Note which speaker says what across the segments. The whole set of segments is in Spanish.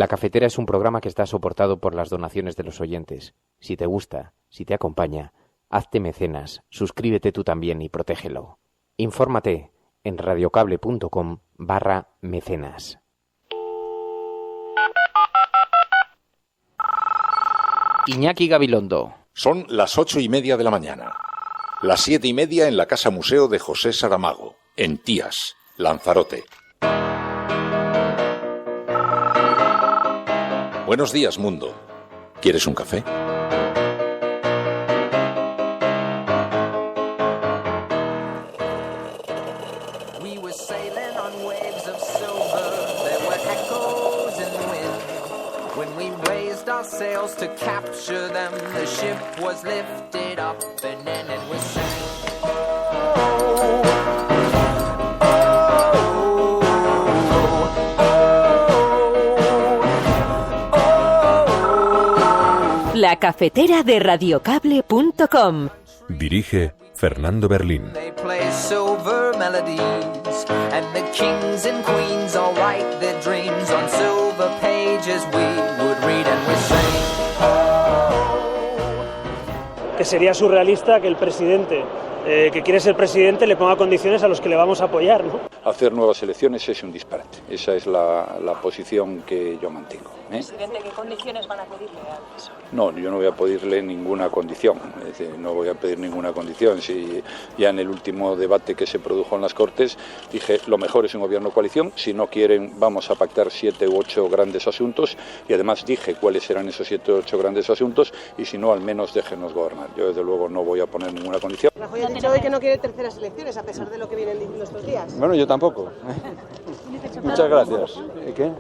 Speaker 1: La Cafetera es un programa que está soportado por las donaciones de los oyentes. Si te gusta, si te acompaña, hazte mecenas, suscríbete tú también y protégelo. Infórmate en radiocable.com/mecenas. Iñaki Gabilondo.
Speaker 2: Son las 8:30 de la mañana. Las 7:30 en la Casa Museo de José Saramago, en Tías, Lanzarote. Buenos días, mundo. ¿Quieres un café?
Speaker 3: Sails to capture them, the ship was lifted up and then it was sank.
Speaker 4: La Cafetera de radiocable.com.
Speaker 5: Dirige Fernando Berlín.
Speaker 3: They play silver melodies and the kings and queens all write their dreams on silver pages we would read and we sing.
Speaker 6: Que sería surrealista que el presidente que quiere ser presidente le ponga condiciones a los que le vamos a apoyar, ¿no?
Speaker 7: Hacer nuevas elecciones es un disparate. Esa es la posición que yo mantengo.
Speaker 8: Presidente, ¿qué condiciones van a pedirle al PSOE?
Speaker 7: No, yo no voy a pedirle ninguna condición. Es decir, no voy a pedir ninguna condición. Si ya en el último debate que se produjo en las Cortes dije, lo mejor es un gobierno de coalición. Si no quieren, vamos a pactar 7 u 8 grandes asuntos. Y además dije cuáles eran esos 7 u 8 grandes asuntos. Y si no, al menos déjenos gobernar. Yo, desde luego, no voy a poner ninguna condición.
Speaker 9: Rajoy ha dicho hoy que no quiere terceras elecciones, a pesar de lo que vienen diciendo estos días.
Speaker 10: Bueno, yo tampoco. Muchas gracias. ¿Qué?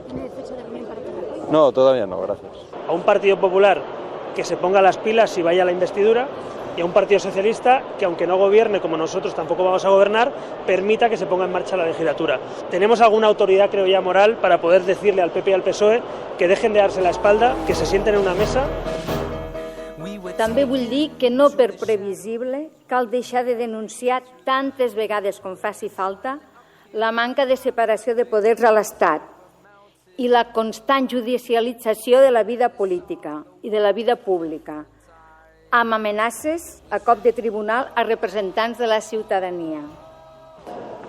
Speaker 10: No, todavía no, gracias.
Speaker 6: A un Partido Popular que se ponga las pilas y vaya a la investidura, y a un Partido Socialista que, aunque no gobierne como nosotros tampoco vamos a gobernar, permita que se ponga en marcha la legislatura. Tenemos alguna autoridad, creo ya, moral para poder decirle al PP y al PSOE que dejen de darse la espalda, que se sienten en una mesa.
Speaker 11: També vull dir que no per previsible cal deixar de denunciar tantes vegades com faci falta la manca de separació de poders a l'Estat i la constant judicialització de la vida política i de la vida pública, amb amenaces a cop de tribunal a representants de la ciutadania.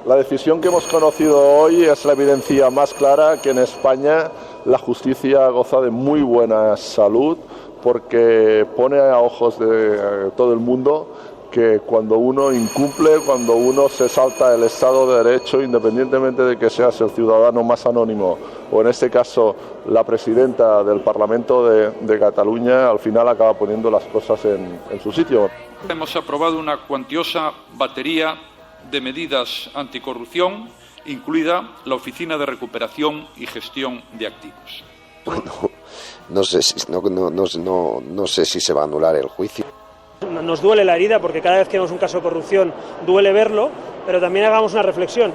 Speaker 12: La decisión que hemos conocido hoy es la evidencia más clara que en España la justicia goza de muy buena salud, porque pone a ojos de todo el mundo que cuando uno incumple, cuando uno se salta el Estado de Derecho, independientemente de que seas el ciudadano más anónimo o en este caso la presidenta del Parlamento de Cataluña, al final acaba poniendo las cosas en su sitio.
Speaker 13: Hemos aprobado una cuantiosa batería de medidas anticorrupción, incluida la Oficina de Recuperación y Gestión de Activos.
Speaker 14: Bueno, no sé si se va a anular el juicio.
Speaker 6: Nos duele la herida porque cada vez que vemos un caso de corrupción duele verlo, pero también hagamos una reflexión.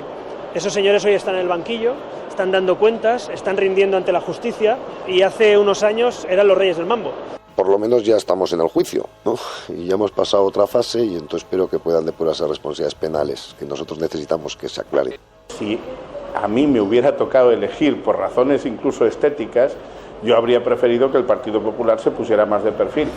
Speaker 6: Esos señores hoy están en el banquillo, están dando cuentas, están rindiendo ante la justicia y hace unos años eran los reyes del mambo.
Speaker 14: Por lo menos ya estamos en el juicio, ¿no? Y ya hemos pasado otra fase y entonces espero que puedan depurarse responsabilidades penales, que nosotros necesitamos que se aclare.
Speaker 15: Si a mí me hubiera tocado elegir por razones incluso estéticas, yo habría preferido que el Partido Popular se pusiera más de perfil.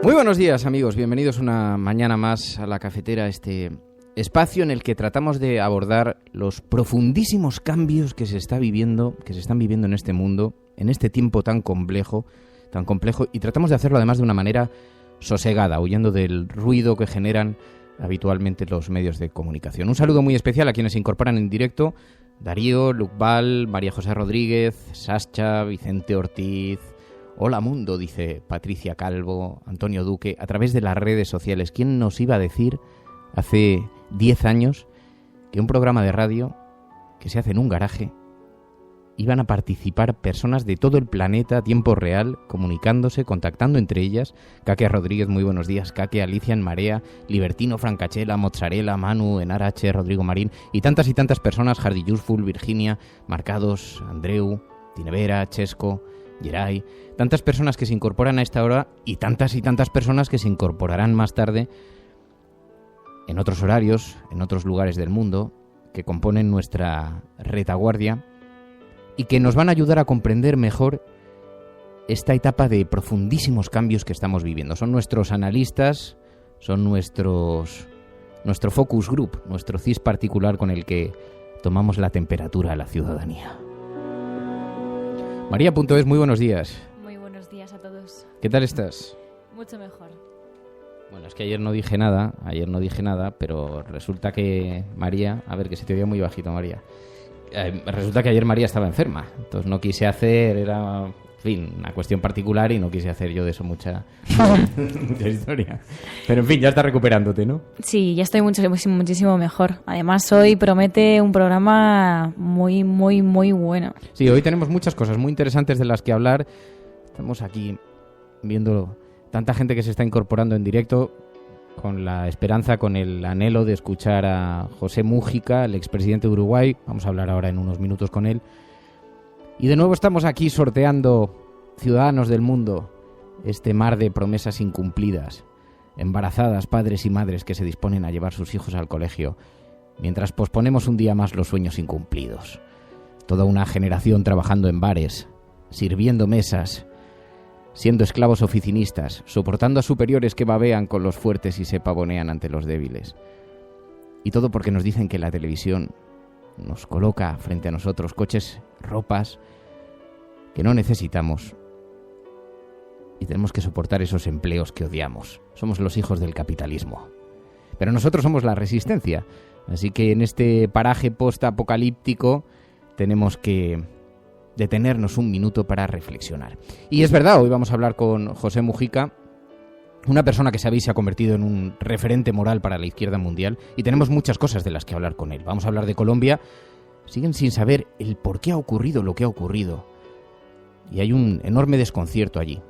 Speaker 16: Muy buenos días, amigos. Bienvenidos una mañana más a La Cafetera, este espacio en el que tratamos de abordar los profundísimos cambios que se están viviendo en este mundo, en este tiempo tan complejo, y tratamos de hacerlo además de una manera sosegada, huyendo del ruido que generan habitualmente los medios de comunicación. Un saludo muy especial a quienes se incorporan en directo: Darío, Lucbal, María José Rodríguez, Sascha, Vicente Ortiz. Hola mundo, dice Patricia Calvo, Antonio Duque, a través de las redes sociales. ¿Quién nos iba a decir hace 10 años que un programa de radio que se hace en un garaje iban a participar personas de todo el planeta a tiempo real, comunicándose, contactando entre ellas? Caque Rodríguez, muy buenos días. Caque, Alicia en Marea, Libertino, Francachela, Mozzarella, Manu, Enarache, Rodrigo Marín y tantas personas, Hardy Useful, Virginia, Marcados, Andreu, Tinevera, Chesco, Geray, tantas personas que se incorporan a esta hora y tantas personas que se incorporarán más tarde en otros horarios, en otros lugares del mundo, que componen nuestra retaguardia y que nos van a ayudar a comprender mejor esta etapa de profundísimos cambios que estamos viviendo. Son nuestros analistas, son nuestro focus group, nuestro CIS particular con el que tomamos la temperatura a la ciudadanía. María.es, muy buenos días.
Speaker 17: Muy buenos días a todos.
Speaker 16: ¿Qué tal estás?
Speaker 17: Mucho mejor.
Speaker 16: Bueno, es que ayer no dije nada, pero resulta que María... A ver, que se te oía muy bajito, María. Resulta que ayer María estaba enferma, entonces no quise hacer... Era, en fin, una cuestión particular y no quise hacer yo de eso mucha historia. Pero, en fin, ya estás recuperándote, ¿no?
Speaker 17: Sí, ya estoy muchísimo mejor. Además, hoy promete un programa muy, muy, muy bueno.
Speaker 16: Sí, hoy tenemos muchas cosas muy interesantes de las que hablar. Estamos aquí viendo tanta gente que se está incorporando en directo, con la esperanza, con el anhelo de escuchar a José Mújica, el expresidente de Uruguay. Vamos a hablar ahora en unos minutos con él. Y de nuevo estamos aquí sorteando ciudadanos del mundo, este mar de promesas incumplidas, embarazadas, padres y madres que se disponen a llevar sus hijos al colegio, mientras posponemos un día más los sueños incumplidos. Toda una generación trabajando en bares, sirviendo mesas, siendo esclavos oficinistas, soportando a superiores que babean con los fuertes y se pavonean ante los débiles. Y todo porque nos dicen que la televisión nos coloca frente a nosotros coches, ropas que no necesitamos y tenemos que soportar esos empleos que odiamos. Somos los hijos del capitalismo. Pero nosotros somos la resistencia, así que en este paraje post-apocalíptico tenemos que detenernos un minuto para reflexionar. Y es verdad, hoy vamos a hablar con José Mújica, una persona que sabéis se ha convertido en un referente moral para la izquierda mundial, y tenemos muchas cosas de las que hablar con él. Vamos a hablar de Colombia. Siguen sin saber el por qué ha ocurrido lo que ha ocurrido, y hay un enorme desconcierto allí.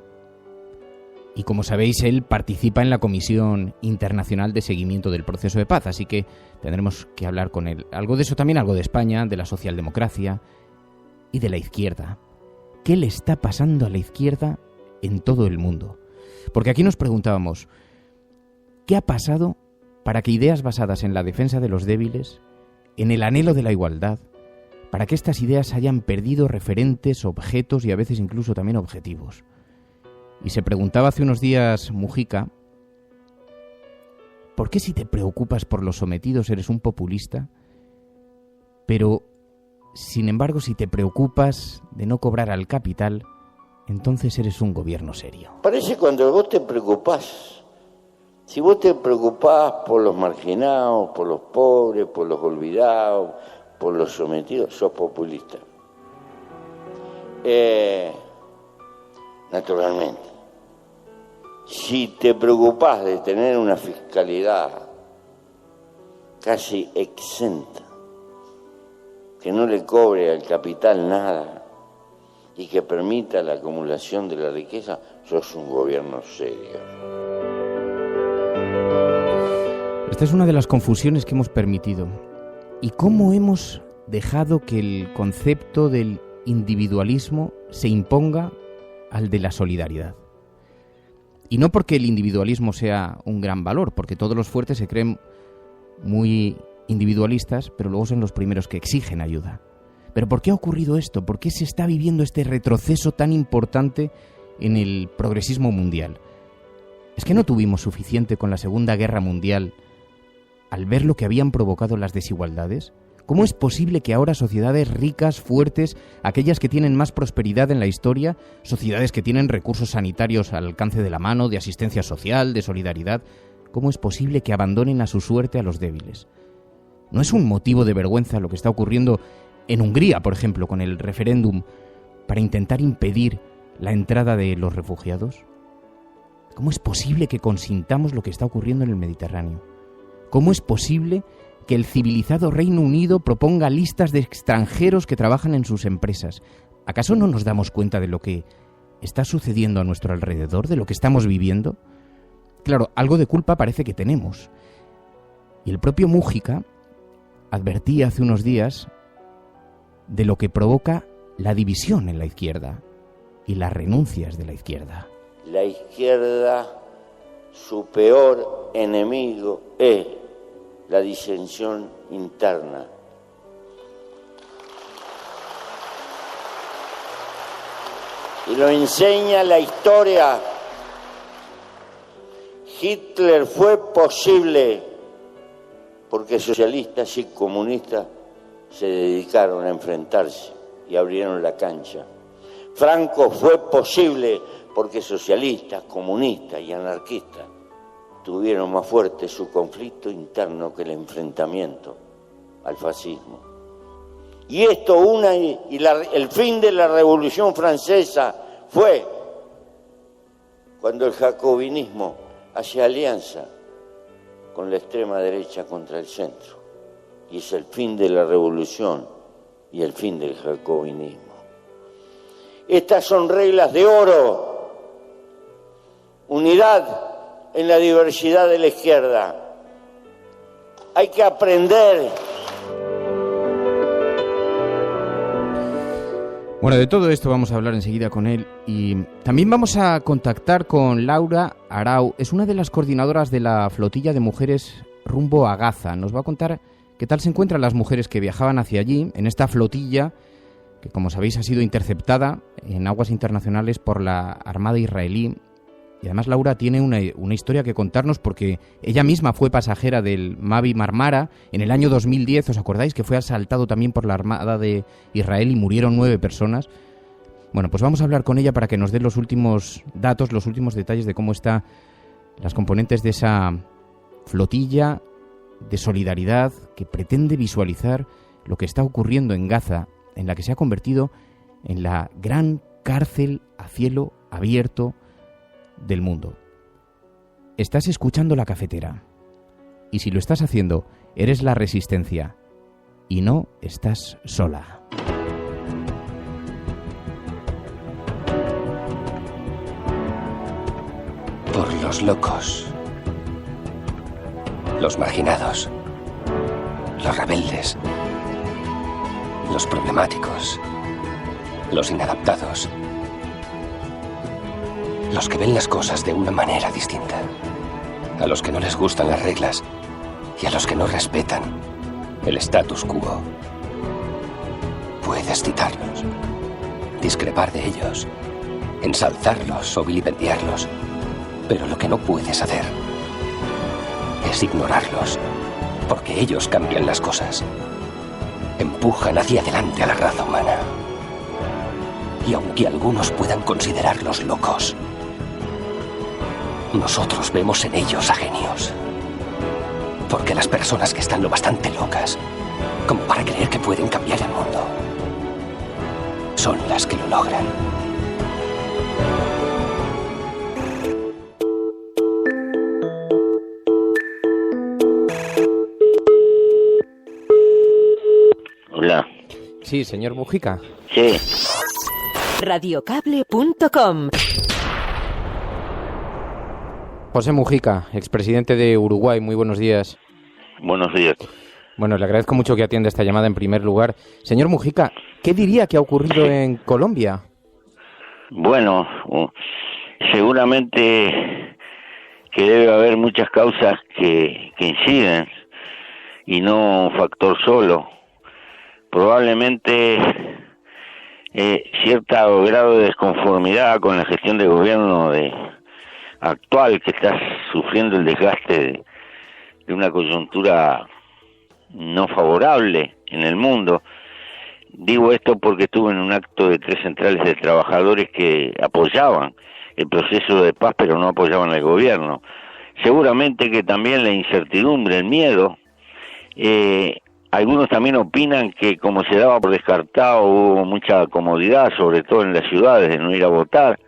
Speaker 16: Y como sabéis, él participa en la Comisión Internacional de Seguimiento del Proceso de Paz, así que tendremos que hablar con él. Algo de eso también, algo de España, de la socialdemocracia y de la izquierda. ¿Qué le está pasando a la izquierda en todo el mundo? Porque aquí nos preguntábamos, ¿qué ha pasado para que ideas basadas en la defensa de los débiles, en el anhelo de la igualdad, para que estas ideas hayan perdido referentes, objetos y a veces incluso también objetivos? Y se preguntaba hace unos días Mújica, ¿por qué si te preocupas por los sometidos eres un populista? Pero, sin embargo, si te preocupas de no cobrar al capital, entonces eres un gobierno serio.
Speaker 18: Parece cuando vos te preocupás, si vos te preocupás por los marginados, por los pobres, por los olvidados, por los sometidos, sos populista. Naturalmente. Si te preocupás de tener una fiscalidad casi exenta, que no le cobre al capital nada y que permita la acumulación de la riqueza, sos un gobierno serio.
Speaker 16: Esta es una de las confusiones que hemos permitido. ¿Y cómo hemos dejado que el concepto del individualismo se imponga al de la solidaridad? Y no porque el individualismo sea un gran valor, porque todos los fuertes se creen muy individualistas, pero luego son los primeros que exigen ayuda. ¿Pero por qué ha ocurrido esto? ¿Por qué se está viviendo este retroceso tan importante en el progresismo mundial? ¿Es que no tuvimos suficiente con la Segunda Guerra Mundial al ver lo que habían provocado las desigualdades? ¿Cómo es posible que ahora sociedades ricas, fuertes, aquellas que tienen más prosperidad en la historia, sociedades que tienen recursos sanitarios al alcance de la mano, de asistencia social, de solidaridad, cómo es posible que abandonen a su suerte a los débiles? ¿No es un motivo de vergüenza lo que está ocurriendo en Hungría, por ejemplo, con el referéndum para intentar impedir la entrada de los refugiados? ¿Cómo es posible que consintamos lo que está ocurriendo en el Mediterráneo? ¿Cómo es posible que el civilizado Reino Unido proponga listas de extranjeros que trabajan en sus empresas? ¿Acaso no nos damos cuenta de lo que está sucediendo a nuestro alrededor, de lo que estamos viviendo? Claro, algo de culpa parece que tenemos. Y el propio Mújica advertía hace unos días de lo que provoca la división en la izquierda y las renuncias de la izquierda.
Speaker 18: La izquierda, su peor enemigo es la disensión interna. Y lo enseña la historia. Hitler fue posible porque socialistas y comunistas se dedicaron a enfrentarse y abrieron la cancha. Franco fue posible porque socialistas, comunistas y anarquistas tuvieron más fuerte su conflicto interno que el enfrentamiento al fascismo. Y esto el fin de la Revolución Francesa fue cuando el jacobinismo hace alianza con la extrema derecha contra el centro. Y es el fin de la revolución y el fin del jacobinismo. Estas son reglas de oro. Unidad en la diversidad de la izquierda. Hay que aprender.
Speaker 16: Bueno, de todo esto vamos a hablar enseguida con él y también vamos a contactar con Laura Arau. Es una de las coordinadoras de la flotilla de mujeres rumbo a Gaza. Nos va a contar qué tal se encuentran las mujeres que viajaban hacia allí, en esta flotilla que, como sabéis, ha sido interceptada en aguas internacionales por la Armada israelí. Y además Laura tiene una historia que contarnos porque ella misma fue pasajera del Mavi Marmara en el año 2010, ¿os acordáis? Que fue asaltado también por la Armada de Israel y murieron 9 personas. Bueno, pues vamos a hablar con ella para que nos dé los últimos datos, los últimos detalles de cómo están las componentes de esa flotilla de solidaridad que pretende visualizar lo que está ocurriendo en Gaza, en la que se ha convertido en la gran cárcel a cielo abierto del mundo. Estás escuchando La Cafetera y si lo estás haciendo, eres la resistencia y no estás sola.
Speaker 19: Por los locos, los marginados, los rebeldes, los problemáticos, los inadaptados, los que ven las cosas de una manera distinta, a los que no les gustan las reglas y a los que no respetan el status quo. Puedes citarlos, discrepar de ellos, ensalzarlos o vilipendiarlos, pero lo que no puedes hacer es ignorarlos, porque ellos cambian las cosas, empujan hacia adelante a la raza humana. Y aunque algunos puedan considerarlos locos, nosotros vemos en ellos a genios. Porque las personas que están lo bastante locas como para creer que pueden cambiar el mundo son las que lo logran.
Speaker 18: Hola.
Speaker 1: Sí, señor Mujica.
Speaker 18: Sí.
Speaker 4: Radiocable.com.
Speaker 1: José Mujica, expresidente de Uruguay, muy buenos días.
Speaker 18: Buenos días.
Speaker 1: Bueno, le agradezco mucho que atienda esta llamada en primer lugar. Señor Mujica, ¿qué diría que ha ocurrido en Colombia?
Speaker 18: Bueno, seguramente que debe haber muchas causas que inciden y no un factor solo. Probablemente cierto grado de desconformidad con la gestión de gobierno actual, que está sufriendo el desgaste de una coyuntura no favorable en el mundo. Digo esto porque estuve en un acto de 3 centrales de trabajadores que apoyaban el proceso de paz, pero no apoyaban al gobierno. Seguramente que también la incertidumbre, el miedo, algunos también opinan que como se daba por descartado, hubo mucha comodidad, sobre todo en las ciudades, de no ir a votar.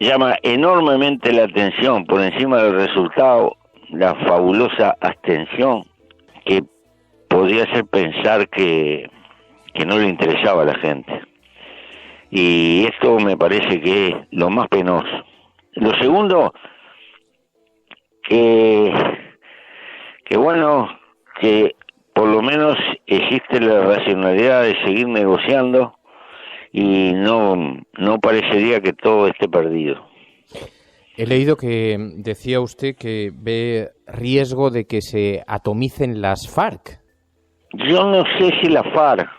Speaker 18: Llama enormemente la atención, por encima del resultado, la fabulosa abstención, que podría hacer pensar que no le interesaba a la gente. Y esto me parece que es lo más penoso. Lo segundo, que bueno, que por lo menos existe la racionalidad de seguir negociando y no parecería que todo esté perdido.
Speaker 16: He leído que decía usted que ve riesgo de que se atomicen las FARC.
Speaker 18: Yo no sé si la FARC,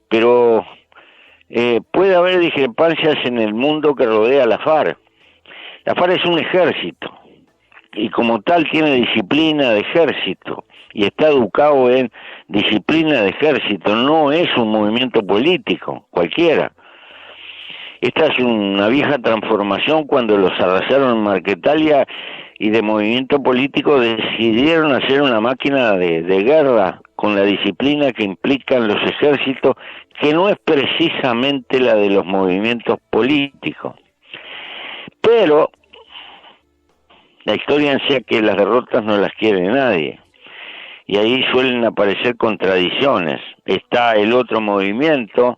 Speaker 18: pero puede haber discrepancias en el mundo que rodea a la FARC. La FARC es un ejército y como tal tiene disciplina de ejército y está educado en disciplina de ejército, no es un movimiento político cualquiera. Esta es una vieja transformación cuando los arrasaron en Marquetalia y de movimiento político decidieron hacer una máquina de guerra con la disciplina que implican los ejércitos, que no es precisamente la de los movimientos políticos. Pero la historia enseña que las derrotas no las quiere nadie, y ahí suelen aparecer contradicciones. Está el otro movimiento,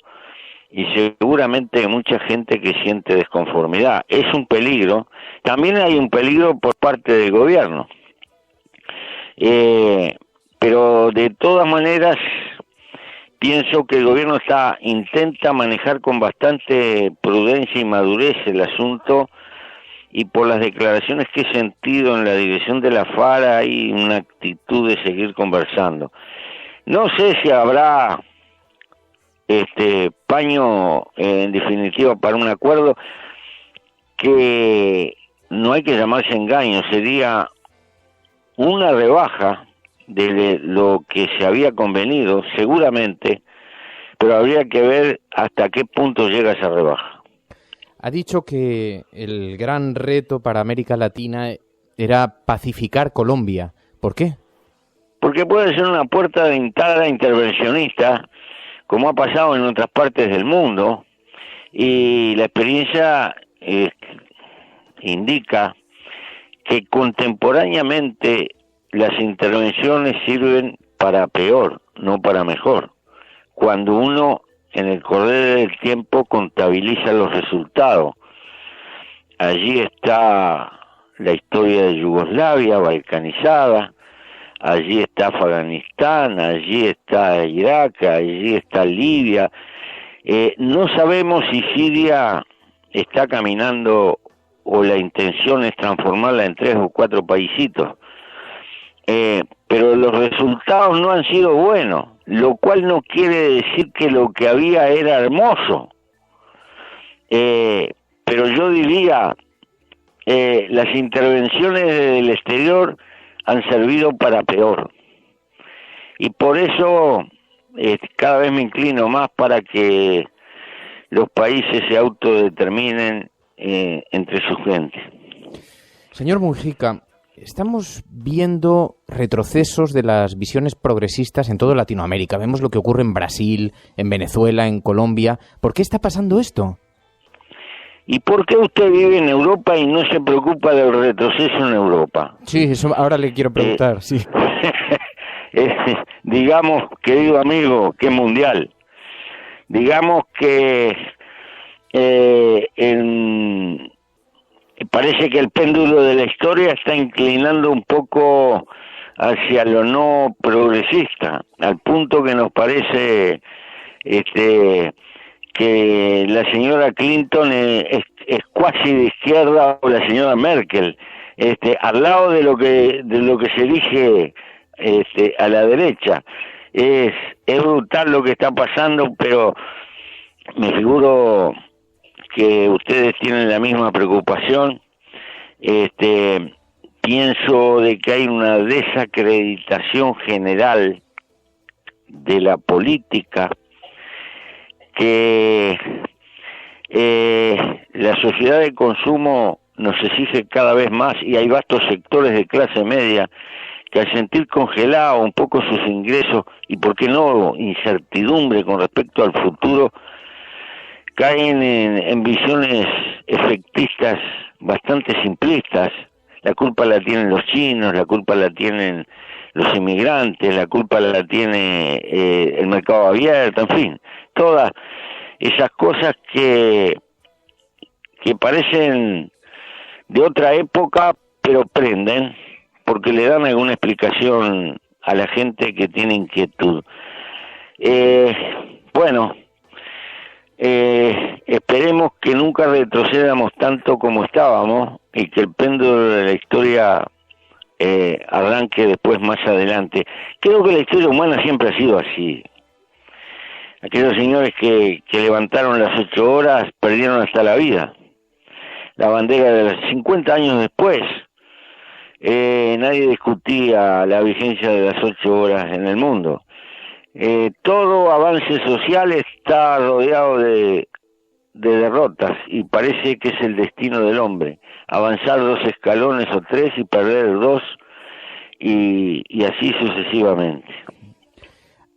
Speaker 18: y seguramente hay mucha gente que siente desconformidad. Es un peligro. También hay un peligro por parte del gobierno. Pero de todas maneras, pienso que el gobierno intenta manejar con bastante prudencia y madurez el asunto, y por las declaraciones que he sentido en la dirección de la FARC hay una actitud de seguir conversando. No sé si habrá paño en definitiva para un acuerdo, que no hay que llamarse engaño, sería una rebaja de lo que se había convenido, seguramente, pero habría que ver hasta qué punto llega esa rebaja.
Speaker 16: Ha dicho que el gran reto para América Latina era pacificar Colombia. ¿Por qué?
Speaker 18: Porque puede ser una puerta de entrada intervencionista, como ha pasado en otras partes del mundo, y la experiencia indica que contemporáneamente las intervenciones sirven para peor, no para mejor, cuando uno en el correr del tiempo contabiliza los resultados. Allí está la historia de Yugoslavia balcanizada, allí está Afganistán, allí está Irak, allí está Libia. No sabemos si Siria está caminando o la intención es transformarla en 3 o 4 paisitos. Pero los resultados no han sido buenos, lo cual no quiere decir que lo que había era hermoso. Pero yo diría, las intervenciones del exterior han servido para peor. Y por eso cada vez me inclino más para que los países se autodeterminen entre sus gentes.
Speaker 16: Señor Mujica, estamos viendo retrocesos de las visiones progresistas en toda Latinoamérica. Vemos lo que ocurre en Brasil, en Venezuela, en Colombia. ¿Por qué está pasando esto?
Speaker 18: ¿Y por qué usted vive en Europa y no se preocupa del retroceso en Europa?
Speaker 16: Sí, eso ahora le quiero preguntar, sí.
Speaker 18: Digamos, querido amigo, que es mundial. Digamos que parece que el péndulo de la historia está inclinando un poco hacia lo no progresista, al punto que nos parece que la señora Clinton es cuasi de izquierda, o la señora Merkel, al lado de lo que se elige a la derecha. Es brutal lo que está pasando, pero me figuro que ustedes tienen la misma preocupación. Pienso de que hay una desacreditación general de la política, que la sociedad de consumo nos exige cada vez más, y hay vastos sectores de clase media que al sentir congelado un poco sus ingresos y, por qué no, incertidumbre con respecto al futuro, caen en visiones efectistas bastante simplistas. La culpa la tienen los chinos, la culpa la tienen los inmigrantes, la culpa la tiene el mercado abierto, en fin, todas esas cosas que parecen de otra época, pero prenden, porque le dan alguna explicación a la gente que tiene inquietud. Esperemos que nunca retrocedamos tanto como estábamos y que el péndulo de la historia arranque después más adelante. Creo que la historia humana siempre ha sido así. Aquellos señores que levantaron las 8 horas perdieron hasta la vida. La bandera de los 50 años después, nadie discutía la vigencia de las 8 horas en el mundo. Todo avance social está rodeado de derrotas y parece que es el destino del hombre. Avanzar 2 escalones o 3 y perder 2 y así sucesivamente.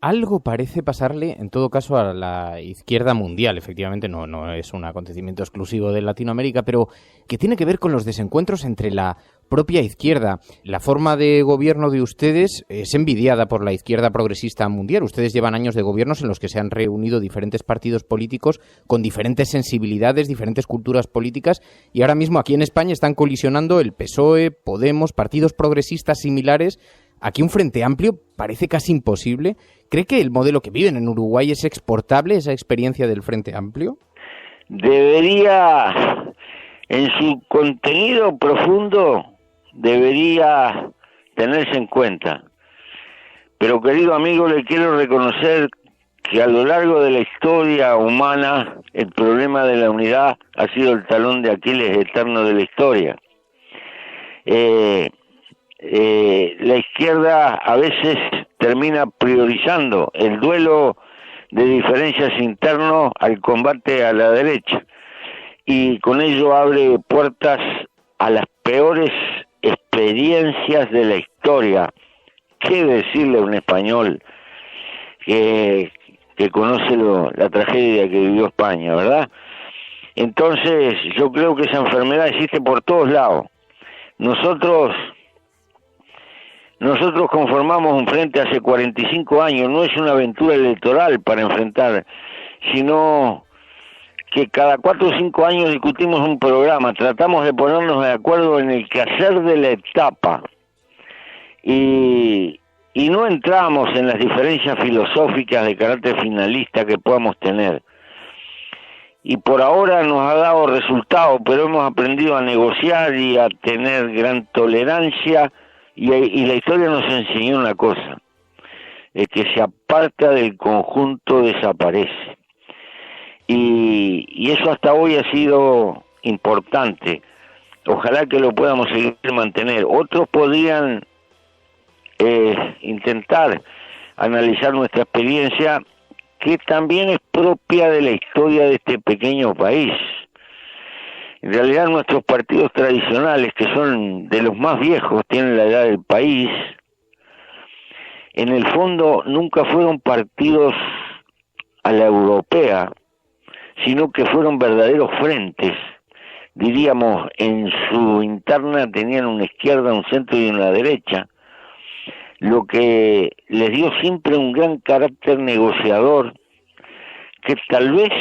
Speaker 16: Algo parece pasarle, en todo caso, a la izquierda mundial. Efectivamente, no es un acontecimiento exclusivo de Latinoamérica, pero que tiene que ver con los desencuentros entre la propia izquierda. La forma de gobierno de ustedes es envidiada por la izquierda progresista mundial. Ustedes llevan años de gobiernos en los que se han reunido diferentes partidos políticos con diferentes sensibilidades, diferentes culturas políticas, y ahora mismo aquí en España están colisionando el PSOE, Podemos, partidos progresistas similares. Aquí un frente amplio parece casi imposible. ¿Cree que el modelo que viven en Uruguay es exportable, esa experiencia del frente amplio?
Speaker 18: Debería, en su contenido profundo, debería tenerse en cuenta. Pero, querido amigo, le quiero reconocer que a lo largo de la historia humana, el problema de la unidad ha sido el talón de Aquiles eterno de la historia. La izquierda a veces termina priorizando el duelo de diferencias internos al combate a la derecha, y con ello abre puertas a las peores experiencias de la historia. ¿Qué decirle a un español que conoce la tragedia que vivió España, verdad? Entonces yo creo que esa enfermedad existe por todos lados. Nosotros conformamos un frente hace 45 años, no es una aventura electoral para enfrentar, sino que cada 4 o 5 años discutimos un programa, tratamos de ponernos de acuerdo en el quehacer de la etapa, y no entramos en las diferencias filosóficas de carácter finalista que podamos tener. Y por ahora nos ha dado resultados, pero hemos aprendido a negociar y a tener gran tolerancia. Y la historia nos enseñó una cosa: el que se aparta del conjunto desaparece. Y eso hasta hoy ha sido importante. Ojalá que lo podamos seguir mantener. Otros podrían intentar analizar nuestra experiencia, que también es propia de la historia de este pequeño país. En realidad nuestros partidos tradicionales, que son de los más viejos, tienen la edad del país, en el fondo nunca fueron partidos a la europea, sino que fueron verdaderos frentes. Diríamos, en su interna tenían una izquierda, un centro y una derecha, lo que les dio siempre un gran carácter negociador, que tal vez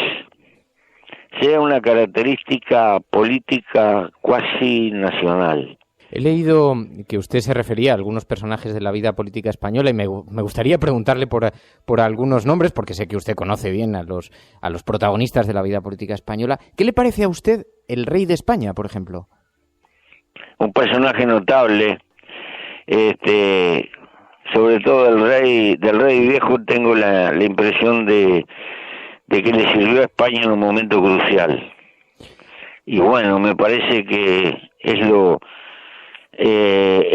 Speaker 18: sea una característica política cuasi nacional.
Speaker 16: He leído que usted se refería a algunos personajes de la vida política española y me gustaría preguntarle por algunos nombres, porque sé que usted conoce bien a los protagonistas de la vida política española. ¿Qué le parece a usted el rey de España, por ejemplo?
Speaker 18: Un personaje notable. Sobre todo del rey viejo tengo la impresión de que le sirvió a España en un momento crucial. Y bueno, me parece que es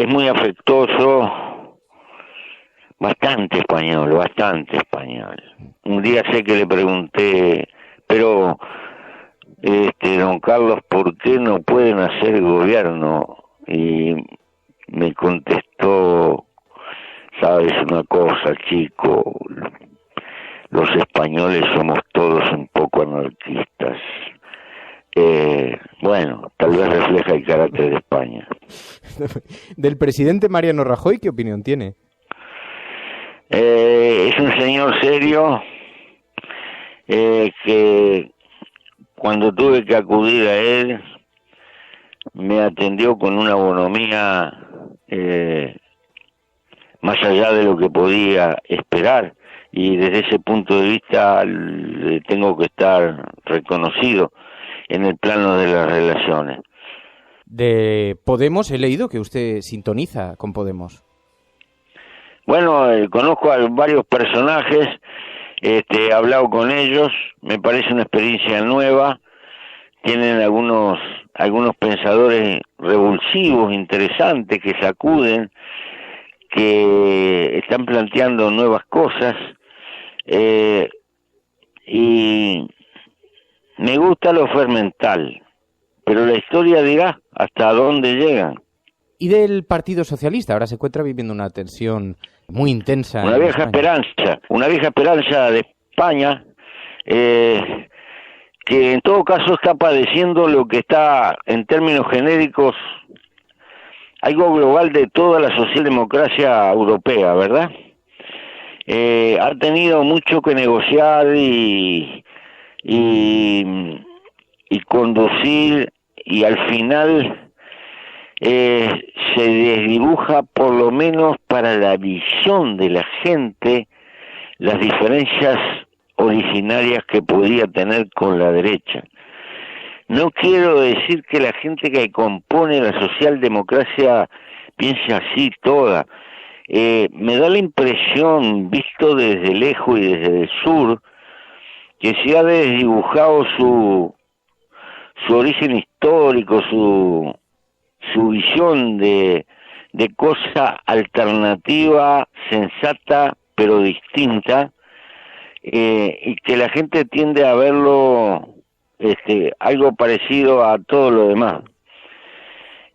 Speaker 18: muy afectuoso, bastante español. Un día sé que le pregunté, pero don Carlos, ¿por qué no pueden hacer gobierno? Y me contestó: sabes una cosa, chico, los españoles somos todos un poco anarquistas. Bueno, tal vez refleja el carácter de España.
Speaker 16: Del presidente Mariano Rajoy, ¿qué opinión tiene?
Speaker 18: Es un señor serio, que cuando tuve que acudir a él me atendió con una bonomía más allá de lo que podía esperar. y desde ese punto de vista tengo que estar reconocido en el plano de las relaciones.
Speaker 16: De Podemos he leído que usted sintoniza con Podemos.
Speaker 18: Bueno, conozco a varios personajes, he hablado con ellos, me parece una experiencia nueva, tienen algunos pensadores revulsivos, interesantes, que sacuden, que están planteando nuevas cosas, y me gusta lo fermental, pero la historia dirá hasta dónde llegan.
Speaker 16: Y del Partido Socialista, ahora se encuentra viviendo una tensión muy intensa.
Speaker 18: Una vieja esperanza de España, que en todo caso está padeciendo lo que está, en términos genéricos, algo global de toda la socialdemocracia europea, ¿verdad? Ha tenido mucho que negociar y conducir, y al final se desdibuja, por lo menos para la visión de la gente, las diferencias originarias que podía tener con la derecha. No quiero decir que la gente que compone la socialdemocracia piense así toda. Me da la impresión, visto desde lejos y desde el sur, que se ha desdibujado su origen histórico, su visión de cosa alternativa, sensata, pero distinta, y que la gente tiende a verlo algo parecido a todo lo demás.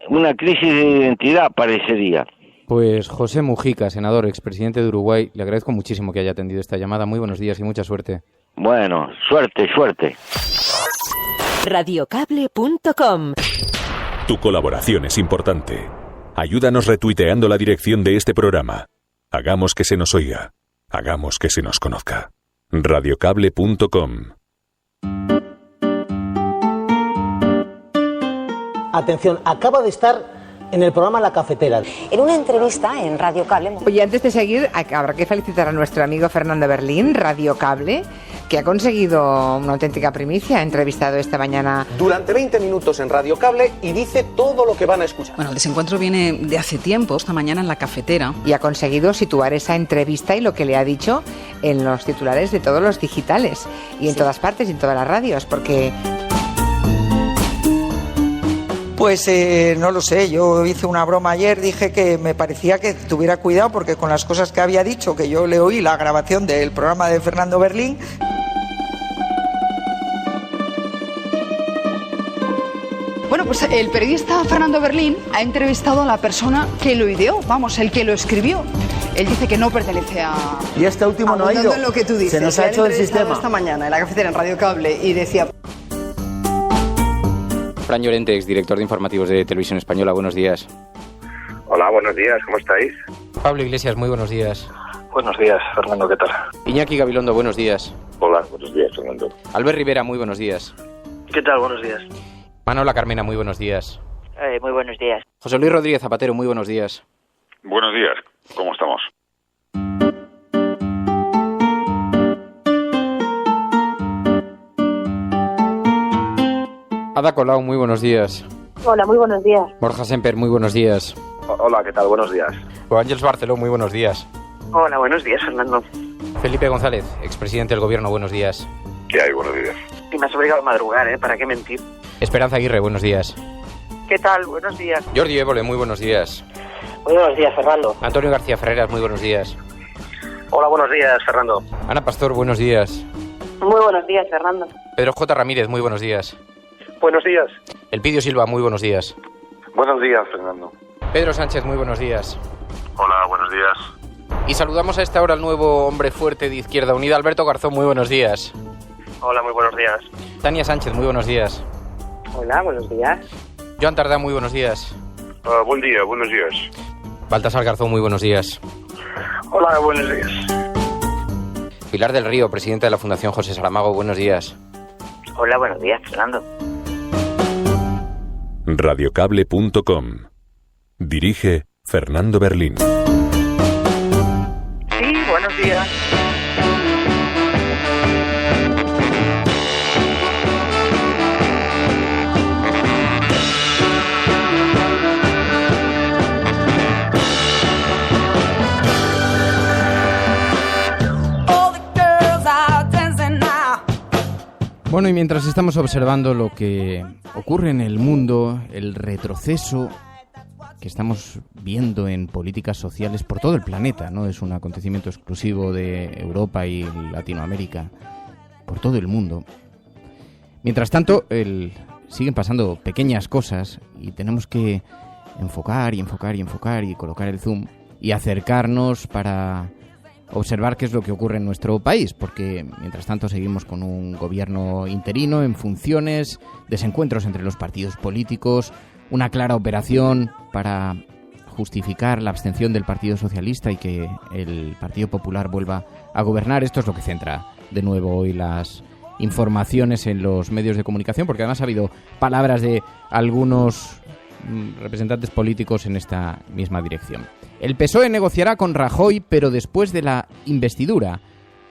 Speaker 18: Una crisis de identidad parecería.
Speaker 16: Pues José Mujica, senador, expresidente de Uruguay, le agradezco muchísimo que haya atendido esta llamada. Muy buenos días y mucha suerte.
Speaker 18: Bueno, suerte.
Speaker 4: Radiocable.com.
Speaker 5: Tu colaboración es importante. Ayúdanos retuiteando la dirección de este programa. Hagamos que se nos oiga. Hagamos que se nos conozca. Radiocable.com.
Speaker 20: Atención, acaba de estar en el programa La Cafetera.
Speaker 21: En una entrevista en Radio Cable.
Speaker 22: Oye, antes de seguir, habrá que felicitar a nuestro amigo Fernando Berlín, Radio Cable, que ha conseguido una auténtica primicia. Ha entrevistado esta mañana
Speaker 23: durante 20 minutos en Radio Cable y dice todo lo que van a escuchar.
Speaker 24: Bueno, el desencuentro viene de hace tiempo, esta mañana en La Cafetera.
Speaker 22: Y ha conseguido situar esa entrevista y lo que le ha dicho en los titulares de todos los digitales y en todas partes y en todas las radios, porque...
Speaker 25: Pues no lo sé, yo hice una broma ayer, dije que me parecía que tuviera cuidado porque con las cosas que había dicho, que yo le oí la grabación del programa de Fernando Berlín.
Speaker 26: Bueno, pues el periodista Fernando Berlín ha entrevistado a la persona que lo ideó, vamos, el que lo escribió. Él dice que no pertenece a...
Speaker 20: Y este último no ha ido.
Speaker 26: En lo que tú dices.
Speaker 20: Se nos ha hecho el sistema.
Speaker 26: Esta mañana en La Cafetera, en Radio Cable, y decía...
Speaker 1: Fran Llorente, exdirector de informativos de Televisión Española, buenos días.
Speaker 27: Hola, buenos días, ¿cómo estáis?
Speaker 1: Pablo Iglesias, muy buenos días.
Speaker 27: Buenos días, Fernando, ¿qué tal?
Speaker 1: Iñaki Gabilondo, buenos días.
Speaker 27: Hola, buenos días, Fernando.
Speaker 1: Albert Rivera, muy buenos días.
Speaker 28: ¿Qué tal? Buenos días.
Speaker 1: Manola Carmena, muy buenos días.
Speaker 28: Muy buenos días.
Speaker 1: José Luis Rodríguez Zapatero, muy buenos días.
Speaker 29: Buenos días, ¿cómo estamos?
Speaker 1: Ada Colau, muy buenos días.
Speaker 30: Hola, muy buenos días.
Speaker 1: Borja Semper, muy buenos días.
Speaker 27: Hola, ¿qué tal? Buenos días.
Speaker 1: O Ángeles Barceló, muy buenos días.
Speaker 28: Hola, buenos días, Fernando.
Speaker 1: Felipe González, expresidente del Gobierno, buenos días.
Speaker 29: ¿Qué hay? Buenos días.
Speaker 28: Y me has obligado a madrugar, ¿para qué mentir?
Speaker 1: Esperanza Aguirre, buenos días.
Speaker 28: ¿Qué tal? Buenos días.
Speaker 1: Jordi Évole, muy buenos días.
Speaker 28: Muy buenos días, Fernando.
Speaker 1: Antonio García Ferreras, muy buenos días.
Speaker 28: Hola, buenos días, Fernando.
Speaker 1: Ana Pastor, buenos días.
Speaker 30: Muy buenos días, Fernando.
Speaker 1: Pedro J. Ramírez, muy buenos días.
Speaker 27: Buenos días.
Speaker 1: Elpidio Silva, muy buenos días.
Speaker 27: Buenos días, Fernando.
Speaker 1: Pedro Sánchez, muy buenos días.
Speaker 29: Hola, buenos días.
Speaker 1: Y saludamos a esta hora al nuevo hombre fuerte de Izquierda Unida, Alberto Garzón, muy buenos días.
Speaker 28: Hola, muy buenos días.
Speaker 1: Tania Sánchez, muy buenos días.
Speaker 30: Hola, buenos días.
Speaker 1: Joan Tardá, muy buenos días.
Speaker 29: Buen día, buenos días.
Speaker 1: Baltasar Garzón, muy buenos días.
Speaker 28: Hola, buenos días.
Speaker 1: Pilar del Río, presidenta de la Fundación José Saramago, buenos días.
Speaker 28: Hola, buenos días, Fernando.
Speaker 5: Radiocable.com. Dirige Fernando Berlín.
Speaker 28: Sí, buenos días.
Speaker 16: Bueno, y mientras estamos observando lo que ocurre en el mundo, el retroceso que estamos viendo en políticas sociales por todo el planeta, no es un acontecimiento exclusivo de Europa y Latinoamérica, por todo el mundo. Mientras tanto, siguen pasando pequeñas cosas y tenemos que enfocar y colocar el zoom y acercarnos para observar qué es lo que ocurre en nuestro país, porque mientras tanto seguimos con un gobierno interino en funciones, desencuentros entre los partidos políticos, una clara operación para justificar la abstención del Partido Socialista y que el Partido Popular vuelva a gobernar. Esto es lo que centra de nuevo hoy las informaciones en los medios de comunicación, porque además ha habido palabras de algunos representantes políticos en esta misma dirección. El PSOE negociará con Rajoy, pero después de la investidura.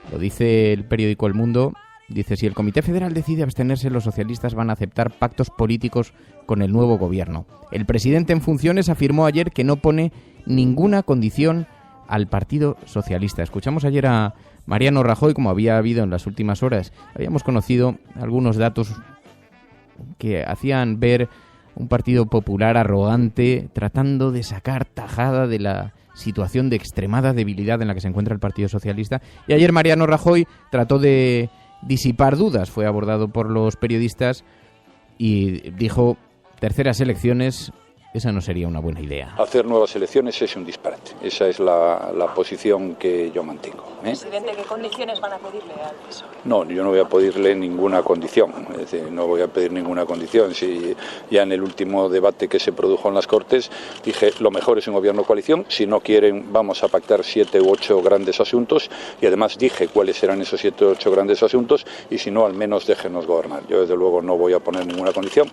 Speaker 16: Lo dice el periódico El Mundo. Dice, si el Comité Federal decide abstenerse, los socialistas van a aceptar pactos políticos con el nuevo gobierno. El presidente en funciones afirmó ayer que no pone ninguna condición al Partido Socialista. Escuchamos ayer a Mariano Rajoy, como había habido en las últimas horas. Habíamos conocido algunos datos que hacían ver un Partido Popular arrogante, tratando de sacar tajada de la situación de extremada debilidad en la que se encuentra el Partido Socialista. Y ayer Mariano Rajoy trató de disipar dudas, fue abordado por los periodistas y dijo, terceras elecciones, esa no sería una buena idea.
Speaker 2: Hacer nuevas elecciones es un disparate. Esa es la posición que yo mantengo.
Speaker 3: Presidente, ¿qué condiciones van a pedirle al PSOE?
Speaker 2: No, yo no voy a pedirle ninguna condición. Es decir, no voy a pedir ninguna condición. Si ya en el último debate que se produjo en las Cortes dije, lo mejor es un gobierno coalición. Si no quieren, vamos a pactar 7 u 8 grandes asuntos. Y además dije cuáles eran esos 7 u 8 grandes asuntos. Y si no, al menos déjenos gobernar. Yo, desde luego, no voy a poner ninguna condición.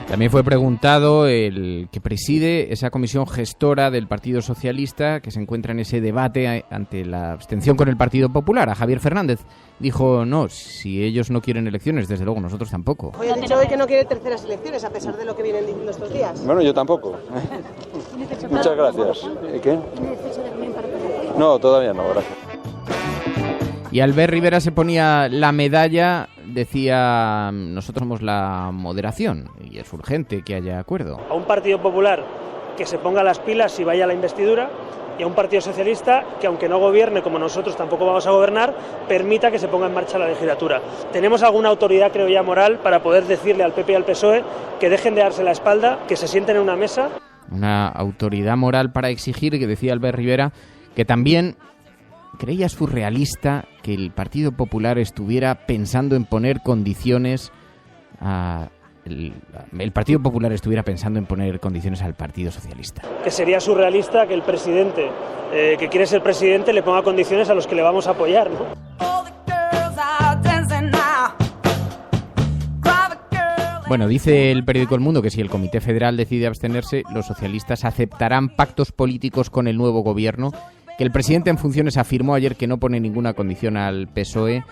Speaker 16: También fue preguntado el que preside esa comisión gestora del Partido Socialista que se encuentra en ese debate ante la abstención con el Partido Popular. A Javier Fernández dijo, no, si ellos no quieren elecciones, desde luego nosotros tampoco.
Speaker 6: Hoy han dicho hoy que no quiere terceras elecciones, a pesar de lo que vienen diciendo estos días.
Speaker 2: Bueno, yo tampoco. Muchas gracias. ¿Y qué? No, todavía no, gracias.
Speaker 16: Y Albert Rivera se ponía la medalla, decía, nosotros somos la moderación y es urgente que haya acuerdo.
Speaker 7: A un Partido Popular que se ponga las pilas y vaya a la investidura, y a un Partido Socialista que, aunque no gobierne como nosotros tampoco vamos a gobernar, permita que se ponga en marcha la legislatura. Tenemos alguna autoridad, creo ya, moral para poder decirle al PP y al PSOE que dejen de darse la espalda, que se sienten en una mesa.
Speaker 16: Una autoridad moral para exigir, que decía Albert Rivera, que también creía surrealista que el Partido Popular estuviera pensando en poner condiciones el Partido Popular estuviera pensando en poner condiciones al Partido Socialista.
Speaker 7: Que sería surrealista que el presidente, que quiere ser presidente, le ponga condiciones a los que le vamos a apoyar, ¿no?
Speaker 16: Bueno, dice el periódico El Mundo que si el Comité Federal decide abstenerse, los socialistas aceptarán pactos políticos con el nuevo gobierno, que el presidente en funciones afirmó ayer que no pone ninguna condición al PSOE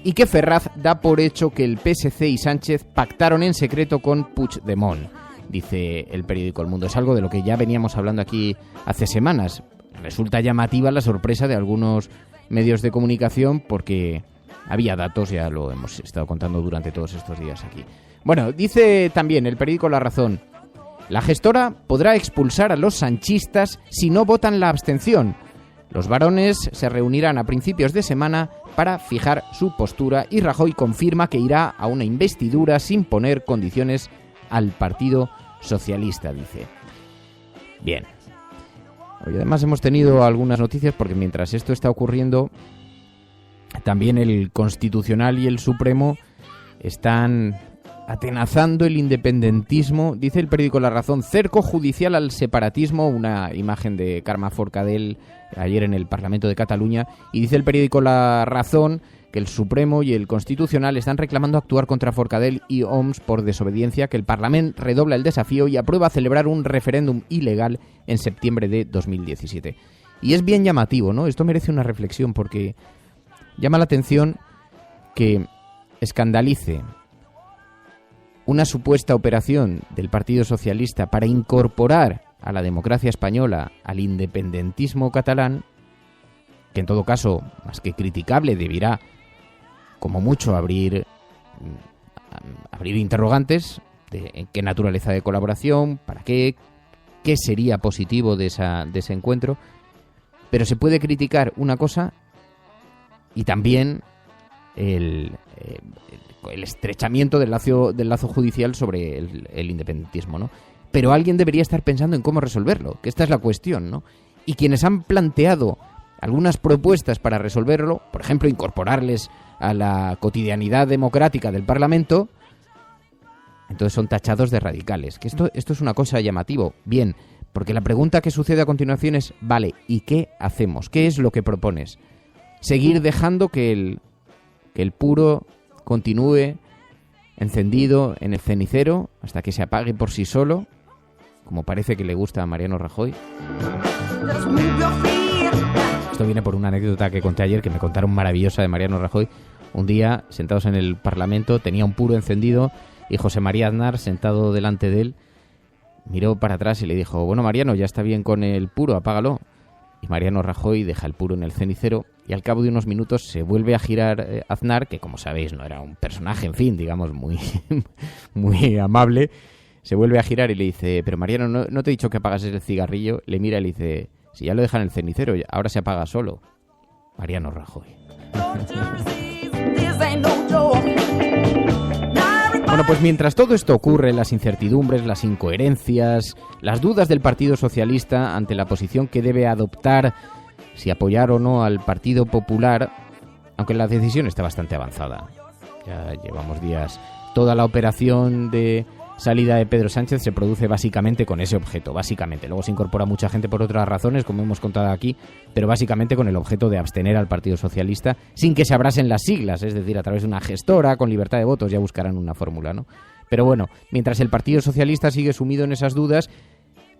Speaker 16: y que Ferraz da por hecho que el PSC y Sánchez pactaron en secreto con Puigdemont, dice el periódico El Mundo. Es algo de lo que ya veníamos hablando aquí hace semanas. Resulta llamativa la sorpresa de algunos medios de comunicación porque había datos, ya lo hemos estado contando durante todos estos días aquí. Bueno, dice también el periódico La Razón, la gestora podrá expulsar a los sanchistas si no votan la abstención. Los varones se reunirán a principios de semana para fijar su postura y Rajoy confirma que irá a una investidura sin poner condiciones al Partido Socialista, dice. Bien. Hoy además hemos tenido algunas noticias porque mientras esto está ocurriendo, también el Constitucional y el Supremo están atenazando el independentismo. Dice el periódico La Razón, cerco judicial al separatismo, una imagen de Carme Forcadell ayer en el Parlamento de Cataluña, y dice el periódico La Razón que el Supremo y el Constitucional están reclamando actuar contra Forcadell y Homs por desobediencia, que el Parlamento redobla el desafío y aprueba celebrar un referéndum ilegal en septiembre de 2017. Y es bien llamativo, ¿no? Esto merece una reflexión porque llama la atención que escandalice una supuesta operación del Partido Socialista para incorporar a la democracia española al independentismo catalán, que en todo caso, más que criticable, debiera como mucho abrir interrogantes de en qué naturaleza de colaboración, para qué sería positivo de ese encuentro, pero se puede criticar una cosa y también el estrechamiento del lazo judicial sobre el independentismo, ¿no? Pero alguien debería estar pensando en cómo resolverlo, que esta es la cuestión, ¿no? Y quienes han planteado algunas propuestas para resolverlo, por ejemplo, incorporarles a la cotidianidad democrática del Parlamento, entonces son tachados de radicales. Que esto es una cosa llamativo. Bien, porque la pregunta que sucede a continuación es, vale, ¿y qué hacemos? ¿Qué es lo que propones? ¿Seguir dejando que el puro continúe encendido en el cenicero hasta que se apague por sí solo, como parece que le gusta a Mariano Rajoy? Esto viene por una anécdota que conté ayer, que me contaron maravillosa de Mariano Rajoy. Un día, sentados en el Parlamento, tenía un puro encendido y José María Aznar, sentado delante de él, miró para atrás y le dijo, bueno, Mariano, ya está bien con el puro, apágalo. Y Mariano Rajoy deja el puro en el cenicero y al cabo de unos minutos se vuelve a girar Aznar, que como sabéis no era un personaje, en fin, digamos, muy, muy amable. Se vuelve a girar y le dice, pero Mariano, ¿no te he dicho que apagas el cigarrillo? Le mira y le dice, si ya lo dejan en el cenicero, ahora se apaga solo. Mariano Rajoy. Bueno, pues mientras todo esto ocurre, las incertidumbres, las incoherencias, las dudas del Partido Socialista ante la posición que debe adoptar, si apoyar o no al Partido Popular, aunque la decisión está bastante avanzada. Ya llevamos días. Toda la operación de salida de Pedro Sánchez se produce básicamente con ese objeto, básicamente. Luego se incorpora mucha gente por otras razones, como hemos contado aquí, pero básicamente con el objeto de abstener al Partido Socialista sin que se abrasen las siglas, es decir, a través de una gestora con libertad de votos, ya buscarán una fórmula, ¿no? Pero bueno, mientras el Partido Socialista sigue sumido en esas dudas,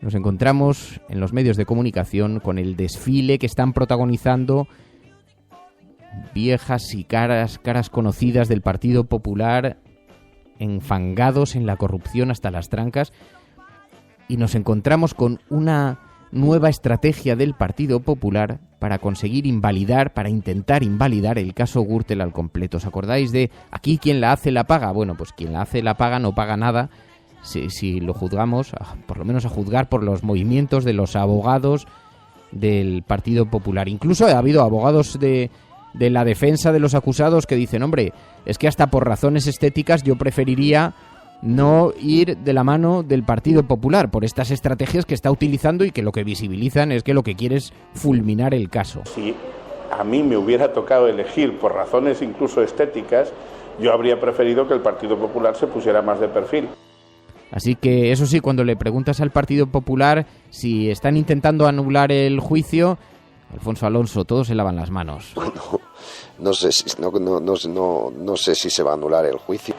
Speaker 16: nos encontramos en los medios de comunicación con el desfile que están protagonizando viejas y caras conocidas del Partido Popular, enfangados en la corrupción hasta las trancas, y nos encontramos con una nueva estrategia del Partido Popular para conseguir para intentar invalidar el caso Gürtel al completo. ¿Os acordáis de aquí quien la hace la paga? Bueno, pues quien la hace la paga no paga nada, si lo juzgamos, por lo menos a juzgar por los movimientos de los abogados del Partido Popular. Incluso ha habido abogados de la defensa de los acusados que dicen, hombre, es que hasta por razones estéticas yo preferiría no ir de la mano del Partido Popular por estas estrategias que está utilizando y que lo que visibilizan es que lo que quiere es fulminar el caso.
Speaker 8: Si a mí me hubiera tocado elegir por razones incluso estéticas, yo habría preferido que el Partido Popular se pusiera más de perfil.
Speaker 16: Así que, eso sí, cuando le preguntas al Partido Popular si están intentando anular el juicio, Alfonso Alonso, todos se lavan las manos.
Speaker 9: Bueno, no sé si se va a anular el juicio.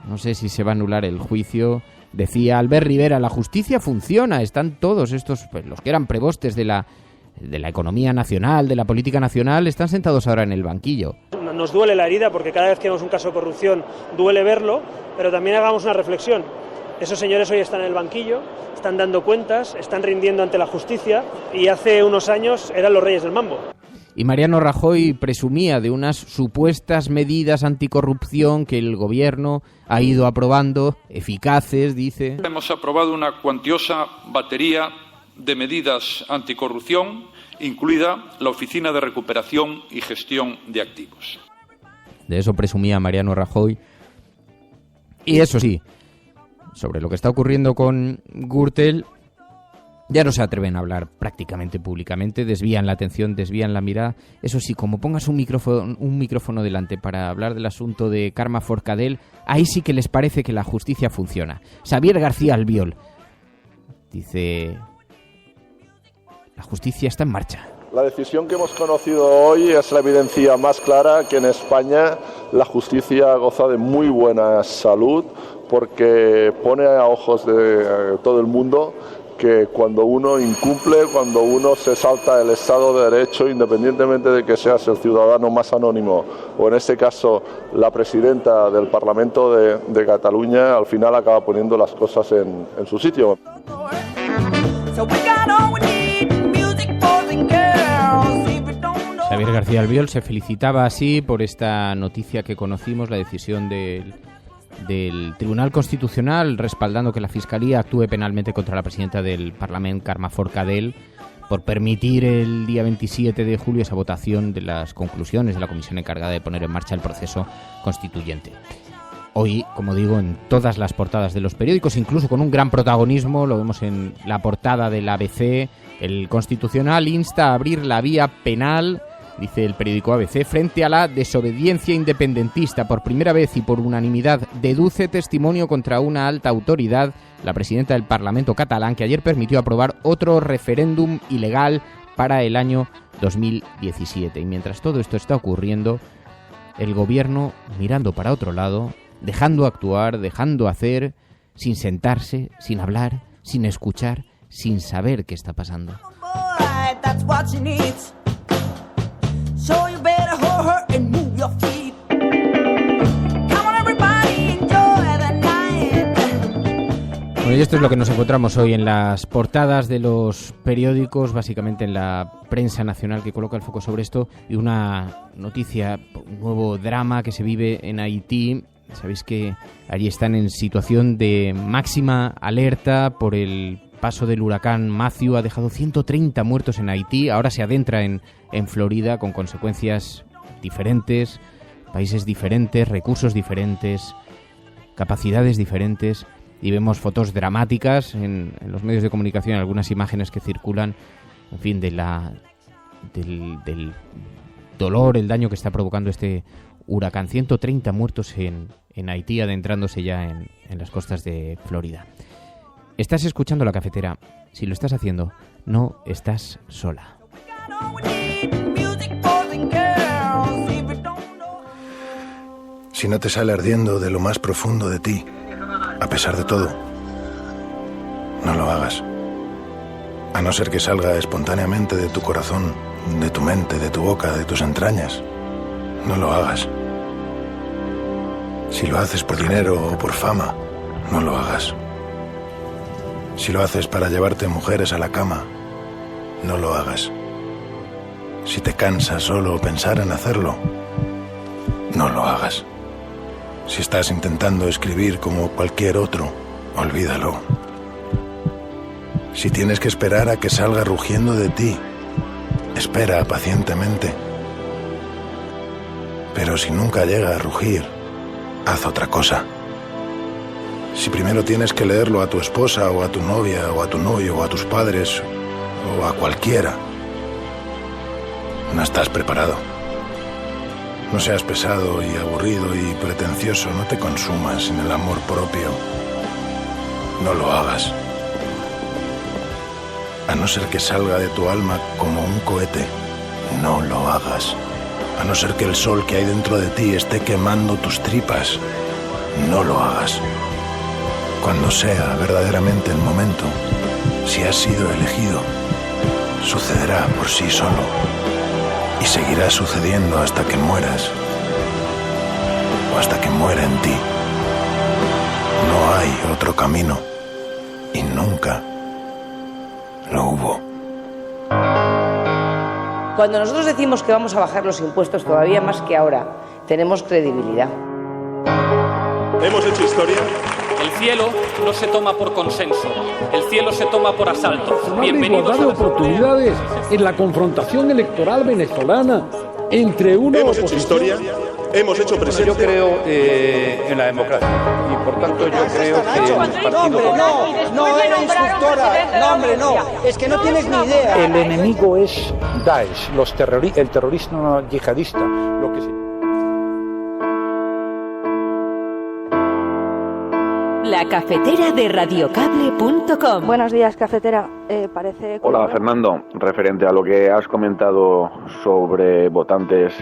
Speaker 16: No sé si se va a anular el juicio. Decía Albert Rivera, la justicia funciona. Están todos estos, pues, los que eran prebostes de la economía nacional, de la política nacional, están sentados ahora en el banquillo.
Speaker 7: Nos duele la herida porque cada vez que vemos un caso de corrupción duele verlo, pero también hagamos una reflexión. Esos señores hoy están en el banquillo, están dando cuentas, están rindiendo ante la justicia y hace unos años eran los reyes del mambo.
Speaker 16: Y Mariano Rajoy presumía de unas supuestas medidas anticorrupción que el gobierno ha ido aprobando, eficaces, dice.
Speaker 2: Hemos aprobado una cuantiosa batería de medidas anticorrupción, incluida la Oficina de Recuperación y Gestión de Activos.
Speaker 16: De eso presumía Mariano Rajoy. Y eso sí, sobre lo que está ocurriendo con Gürtel, ya no se atreven a hablar prácticamente públicamente, desvían la atención, desvían la mirada. Eso sí, como pongas un micrófono delante para hablar del asunto de Carme Forcadell, ahí sí que les parece que la justicia funciona. Xavier García Albiol dice, la justicia está en marcha.
Speaker 8: La decisión que hemos conocido hoy es la evidencia más clara que en España la justicia goza de muy buena salud, porque pone a ojos de todo el mundo que cuando uno incumple, cuando uno se salta el Estado de Derecho, independientemente de que seas el ciudadano más anónimo o en este caso la presidenta del Parlamento de Cataluña, al final acaba poniendo las cosas en su sitio.
Speaker 16: Xavier Andrés García Albiol se felicitaba así por esta noticia que conocimos, la decisión del Tribunal Constitucional respaldando que la Fiscalía actúe penalmente contra la presidenta del Parlament, Carme Forcadell, por permitir el día 27 de julio esa votación de las conclusiones de la comisión encargada de poner en marcha el proceso constituyente. Hoy, como digo, en todas las portadas de los periódicos, incluso con un gran protagonismo, lo vemos en la portada del ABC, el Constitucional insta a abrir la vía penal, dice el periódico ABC, frente a la desobediencia independentista. Por primera vez y por unanimidad deduce testimonio contra una alta autoridad, la presidenta del Parlamento catalán, que ayer permitió aprobar otro referéndum ilegal para el año 2017. Y mientras todo esto está ocurriendo, el gobierno mirando para otro lado, dejando actuar, dejando hacer, sin sentarse, sin hablar, sin escuchar, sin saber qué está pasando. Bueno, y esto es lo que nos encontramos hoy en las portadas de los periódicos, básicamente en la prensa nacional que coloca el foco sobre esto, y una noticia, un nuevo drama que se vive en Haití. Sabéis que allí están en situación de máxima alerta por el paso del huracán Matthew. Ha dejado 130 muertos en Haití, ahora se adentra en Florida con consecuencias diferentes, países diferentes, recursos diferentes, capacidades diferentes, y vemos fotos dramáticas en los medios de comunicación, algunas imágenes que circulan, en fin, del dolor, el daño que está provocando este huracán. 130 muertos en Haití, adentrándose ya en las costas de Florida. Estás escuchando La Cafetera. Si lo estás haciendo, no estás sola.
Speaker 4: Si no te sale ardiendo de lo más profundo de ti, a pesar de todo, no lo hagas. A no ser que salga espontáneamente de tu corazón, de tu mente, de tu boca, de tus entrañas, no lo hagas. Si lo haces por dinero o por fama, no lo hagas. Si lo haces para llevarte mujeres a la cama, no lo hagas. Si te cansa solo pensar en hacerlo, no lo hagas. Si estás intentando escribir como cualquier otro, olvídalo. Si tienes que esperar a que salga rugiendo de ti, espera pacientemente. Pero si nunca llega a rugir, haz otra cosa. Si primero tienes que leerlo a tu esposa o a tu novia o a tu novio o a tus padres o a cualquiera, no estás preparado. No seas pesado y aburrido y pretencioso, no te consumas en el amor propio. No lo hagas. A no ser que salga de tu alma como un cohete, no lo hagas. A no ser que el sol que hay dentro de ti esté quemando tus tripas, no lo hagas. Cuando sea verdaderamente el momento, si has sido elegido, sucederá por sí solo. Y seguirá sucediendo hasta que mueras, o hasta que muera en ti. No hay otro camino, y nunca lo hubo.
Speaker 10: Cuando nosotros decimos que vamos a bajar los impuestos todavía más que ahora, tenemos credibilidad.
Speaker 11: Hemos hecho historia.
Speaker 12: El cielo no se toma por consenso, el cielo se toma por asalto.
Speaker 13: Bienvenidos igualdad de oportunidades en la confrontación electoral venezolana entre uno
Speaker 11: Hemos hecho historia, hemos hecho presente.
Speaker 14: Yo creo en la democracia y por tanto yo creo que el partido...
Speaker 15: No, era instructora. No, hombre, no. Es que no tienes ni idea.
Speaker 14: El enemigo es Daesh, el terrorismo yihadista, lo que se...
Speaker 17: La cafetera de radiocable.com.
Speaker 30: Buenos días, cafetera. Parece...
Speaker 27: Hola, Fernando. Referente a lo que has comentado sobre votantes...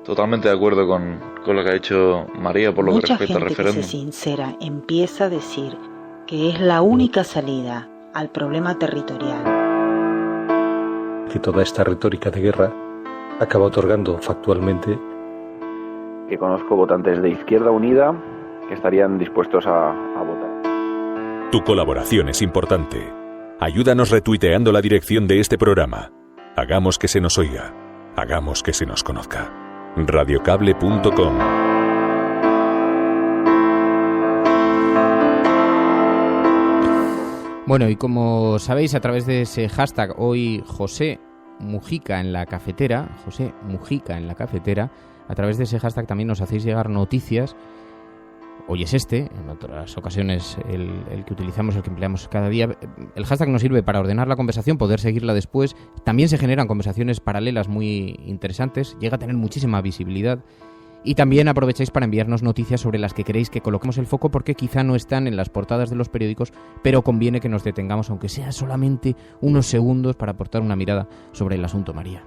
Speaker 18: Totalmente de acuerdo con lo que ha dicho María por lo que respecta al referéndum.
Speaker 19: Mucha gente que se sincera empieza a decir que es la única salida al problema territorial.
Speaker 31: Que toda esta retórica de guerra acaba otorgando factualmente...
Speaker 27: Que conozco votantes de Izquierda Unida que estarían dispuestos a votar.
Speaker 5: Tu colaboración es importante. Ayúdanos retuiteando la dirección de este programa. Hagamos que se nos oiga. Hagamos que se nos conozca. Radiocable.com.
Speaker 16: Bueno, y como sabéis, a través de ese hashtag hoy José Mujica en la cafetera, a través de ese hashtag también nos hacéis llegar noticias. Hoy es en otras ocasiones el que utilizamos, el que empleamos cada día. El hashtag nos sirve para ordenar la conversación, poder seguirla después. También se generan conversaciones paralelas muy interesantes, llega a tener muchísima visibilidad. Y también aprovecháis para enviarnos noticias sobre las que queréis que coloquemos el foco, porque quizá no están en las portadas de los periódicos, pero conviene que nos detengamos, aunque sea solamente unos segundos, para aportar una mirada sobre el asunto, María.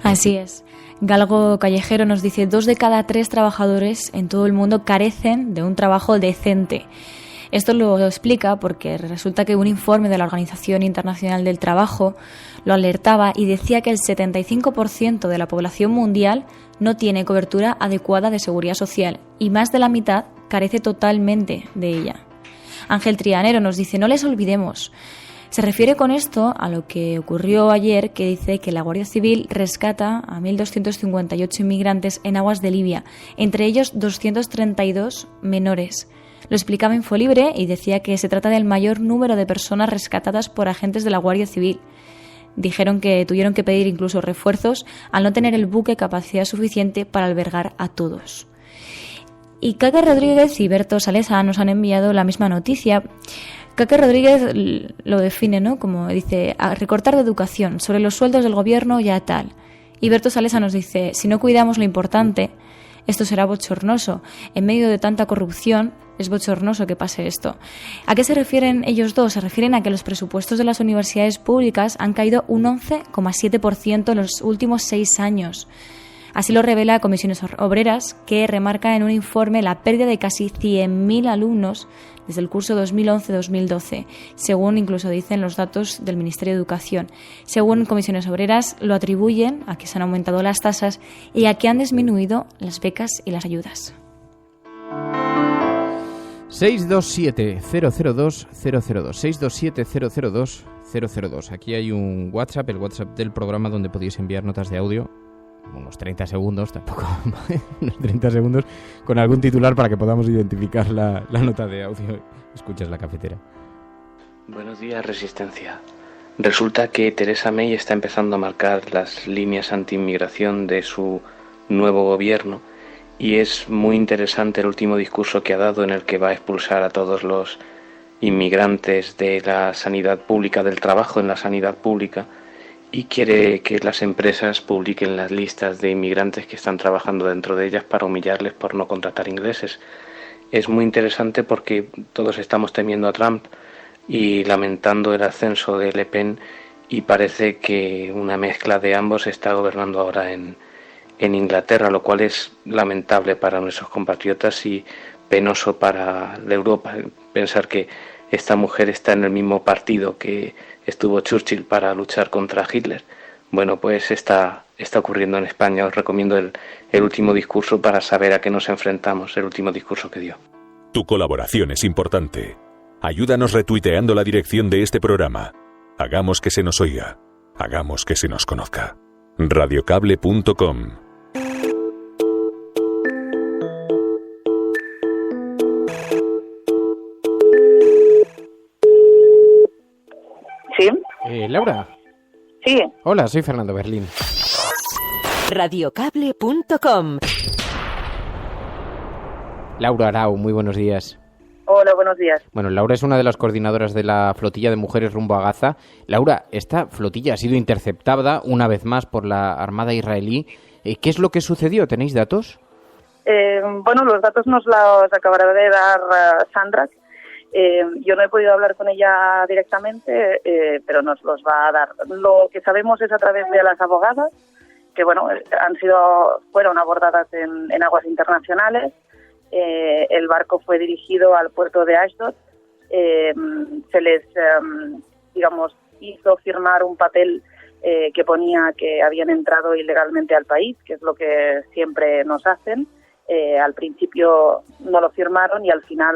Speaker 1: Así es. Galgo Callejero nos dice: 2 de cada 3 trabajadores en todo el mundo carecen de un trabajo decente. Esto lo explica porque resulta que un informe de la Organización Internacional del Trabajo lo alertaba y decía que el 75% de la población mundial no tiene cobertura adecuada de seguridad social y más de la mitad carece totalmente de ella. Ángel Trianero nos dice: no les olvidemos. Se refiere con esto a lo que ocurrió ayer, que dice que la Guardia Civil rescata a 1.258 inmigrantes en aguas de Libia, entre ellos 232 menores. Lo explicaba Infolibre y decía que se trata del mayor número de personas rescatadas por agentes de la Guardia Civil. Dijeron que tuvieron que pedir incluso refuerzos al no tener el buque capacidad suficiente para albergar a todos. Y Kake Rodríguez y Berto Salesa nos han enviado la misma noticia. Kake Rodríguez lo define, ¿no?, como dice: a recortar de educación, sobre los sueldos del gobierno ya tal. Y Berto Salesa nos dice: si no cuidamos lo importante, esto será bochornoso. En medio de tanta corrupción, es bochornoso que pase esto. ¿A qué se refieren ellos dos? Se refieren a que los presupuestos de las universidades públicas han caído un 11,7% en los últimos 6 años. Así lo revela Comisiones Obreras, que remarca en un informe la pérdida de casi 100.000 alumnos desde el curso 2011-2012, según incluso dicen los datos del Ministerio de Educación. Según Comisiones Obreras, lo atribuyen a que se han aumentado las tasas y a que han disminuido las becas y las ayudas.
Speaker 16: 627-002-002, 627-002-002. Aquí hay un WhatsApp, el WhatsApp del programa, donde podéis enviar notas de audio, unos 30 segundos, tampoco, unos 30 segundos, con algún titular para que podamos identificar la nota de audio. Escuchas la cafetera.
Speaker 3: Buenos días, Resistencia. Resulta que Theresa May está empezando a marcar las líneas anti-inmigración de su nuevo gobierno, y es muy interesante el último discurso que ha dado, en el que va a expulsar a todos los inmigrantes de la sanidad pública, del trabajo en la sanidad pública, y quiere que las empresas publiquen las listas de inmigrantes que están trabajando dentro de ellas para humillarles por no contratar ingleses. Es muy interesante porque todos estamos temiendo a Trump y lamentando el ascenso de Le Pen, y parece que una mezcla de ambos está gobernando ahora en Inglaterra, lo cual es lamentable para nuestros compatriotas y penoso para la Europa. Pensar que esta mujer está en el mismo partido que estuvo Churchill para luchar contra Hitler. Bueno, pues está ocurriendo en España. Os recomiendo el último discurso para saber a qué nos enfrentamos, el último discurso que dio.
Speaker 5: Tu colaboración es importante. Ayúdanos retuiteando la dirección de este programa. Hagamos que se nos oiga. Hagamos que se nos conozca. Radiocable.com.
Speaker 20: ¿Sí?
Speaker 16: Laura.
Speaker 20: Sí.
Speaker 16: Hola, soy Fernando Berlín.
Speaker 17: Radiocable.com.
Speaker 16: Laura Arau, muy buenos días.
Speaker 20: Hola, buenos días.
Speaker 16: Bueno, Laura es una de las coordinadoras de la flotilla de mujeres rumbo a Gaza. Laura, esta flotilla ha sido interceptada una vez más por la Armada israelí. ¿Qué es lo que sucedió? ¿Tenéis datos?
Speaker 20: Bueno, los datos nos los acabará de dar Sandra. Yo no he podido hablar con ella directamente, pero nos los va a dar. Lo que sabemos es a través de las abogadas, que bueno, fueron abordadas en aguas internacionales. El barco fue dirigido al puerto de Ashdod. Se les, hizo firmar un papel que ponía que habían entrado ilegalmente al país, que es lo que siempre nos hacen. Al principio no lo firmaron y al final,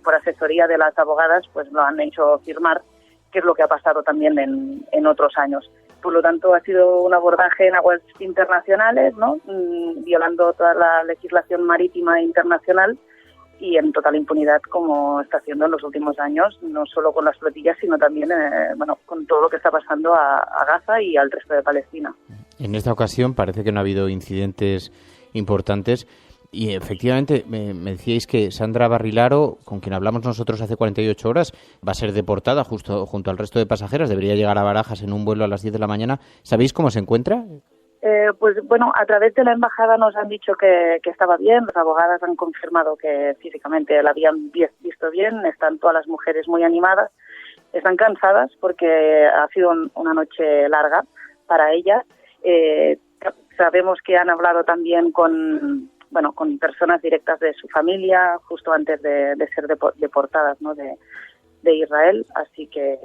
Speaker 20: por asesoría de las abogadas, pues lo han hecho firmar, que es lo que ha pasado también en otros años. Por lo tanto, ha sido un abordaje en aguas internacionales, ¿no? Violando toda la legislación marítima internacional y en total impunidad, como está haciendo en los últimos años, no solo con las flotillas, sino también con todo lo que está pasando a Gaza y al resto de Palestina.
Speaker 16: En esta ocasión parece que no ha habido incidentes importantes. Y efectivamente, me decíais que Sandra Barrilaro, con quien hablamos nosotros hace 48 horas, va a ser deportada junto al resto de pasajeras. Debería llegar a Barajas en un vuelo a las 10 de la mañana. ¿Sabéis cómo se encuentra?
Speaker 20: Pues bueno, a través de la embajada nos han dicho que estaba bien. Las abogadas han confirmado que físicamente la habían visto bien. Están todas las mujeres muy animadas. Están cansadas porque ha sido una noche larga para ellas. Sabemos que han hablado también con personas directas de su familia justo antes de ser deportadas, ¿no? de Israel, así que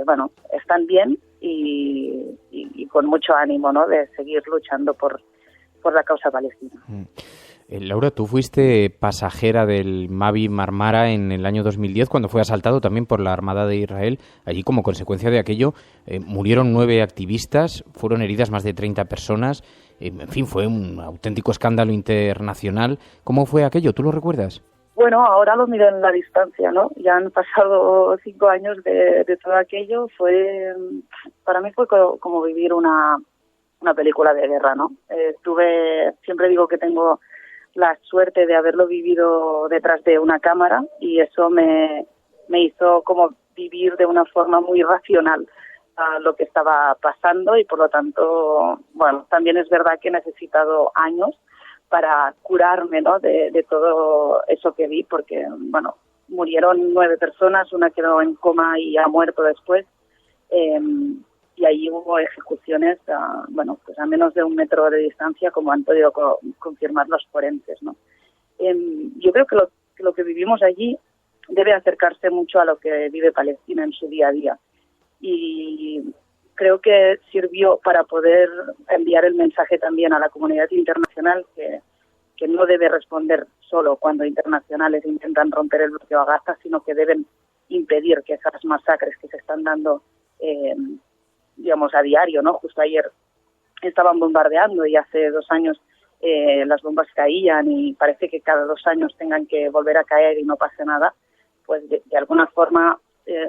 Speaker 20: están bien y con mucho ánimo, ¿no? De seguir luchando por la causa palestina.
Speaker 16: Laura, tú fuiste pasajera del Mavi Marmara en el año 2010 cuando fue asaltado también por la Armada de Israel. Allí, como consecuencia de aquello, murieron 9 activistas, fueron heridas más de 30 personas. En fin, fue un auténtico escándalo internacional. ¿Cómo fue aquello? ¿Tú lo recuerdas?
Speaker 20: Bueno, ahora lo miro en la distancia, ¿no? Ya han pasado 5 años de todo aquello. Para mí fue como vivir una película de guerra, ¿no? Siempre digo que tengo la suerte de haberlo vivido detrás de una cámara y eso me hizo como vivir de una forma muy racional a lo que estaba pasando y por lo tanto, también es verdad que he necesitado años para curarme, ¿no? de todo eso que vi, porque, murieron 9 personas, una quedó en coma y ha muerto después, y ahí hubo ejecuciones a menos de 1 metro de distancia, como han podido confirmar los forenses, ¿no? Yo creo que lo que vivimos allí debe acercarse mucho a lo que vive Palestina en su día a día. Y creo que sirvió para poder enviar el mensaje también a la comunidad internacional que no debe responder solo cuando internacionales intentan romper el bloqueo a Gaza, sino que deben impedir que esas masacres que se están dando, a diario, ¿no? Justo ayer estaban bombardeando y hace 2 años las bombas caían y parece que cada 2 años tengan que volver a caer y no pase nada, pues de alguna forma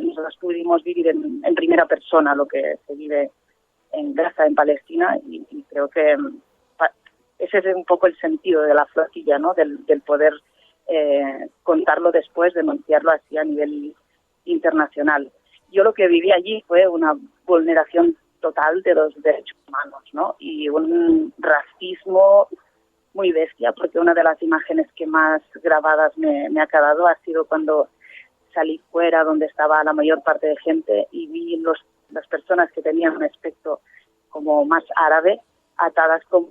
Speaker 20: nosotros pudimos vivir en primera persona lo que se vive en Gaza, en Palestina, y creo que ese es un poco el sentido de la flotilla, ¿no? Del poder contarlo después, denunciarlo así a nivel internacional. Yo lo que viví allí fue una vulneración total de los derechos humanos, ¿no? Y un racismo muy bestia, porque una de las imágenes que más grabadas me ha quedado ha sido cuando salí fuera donde estaba la mayor parte de gente y vi las personas que tenían un aspecto como más árabe atadas con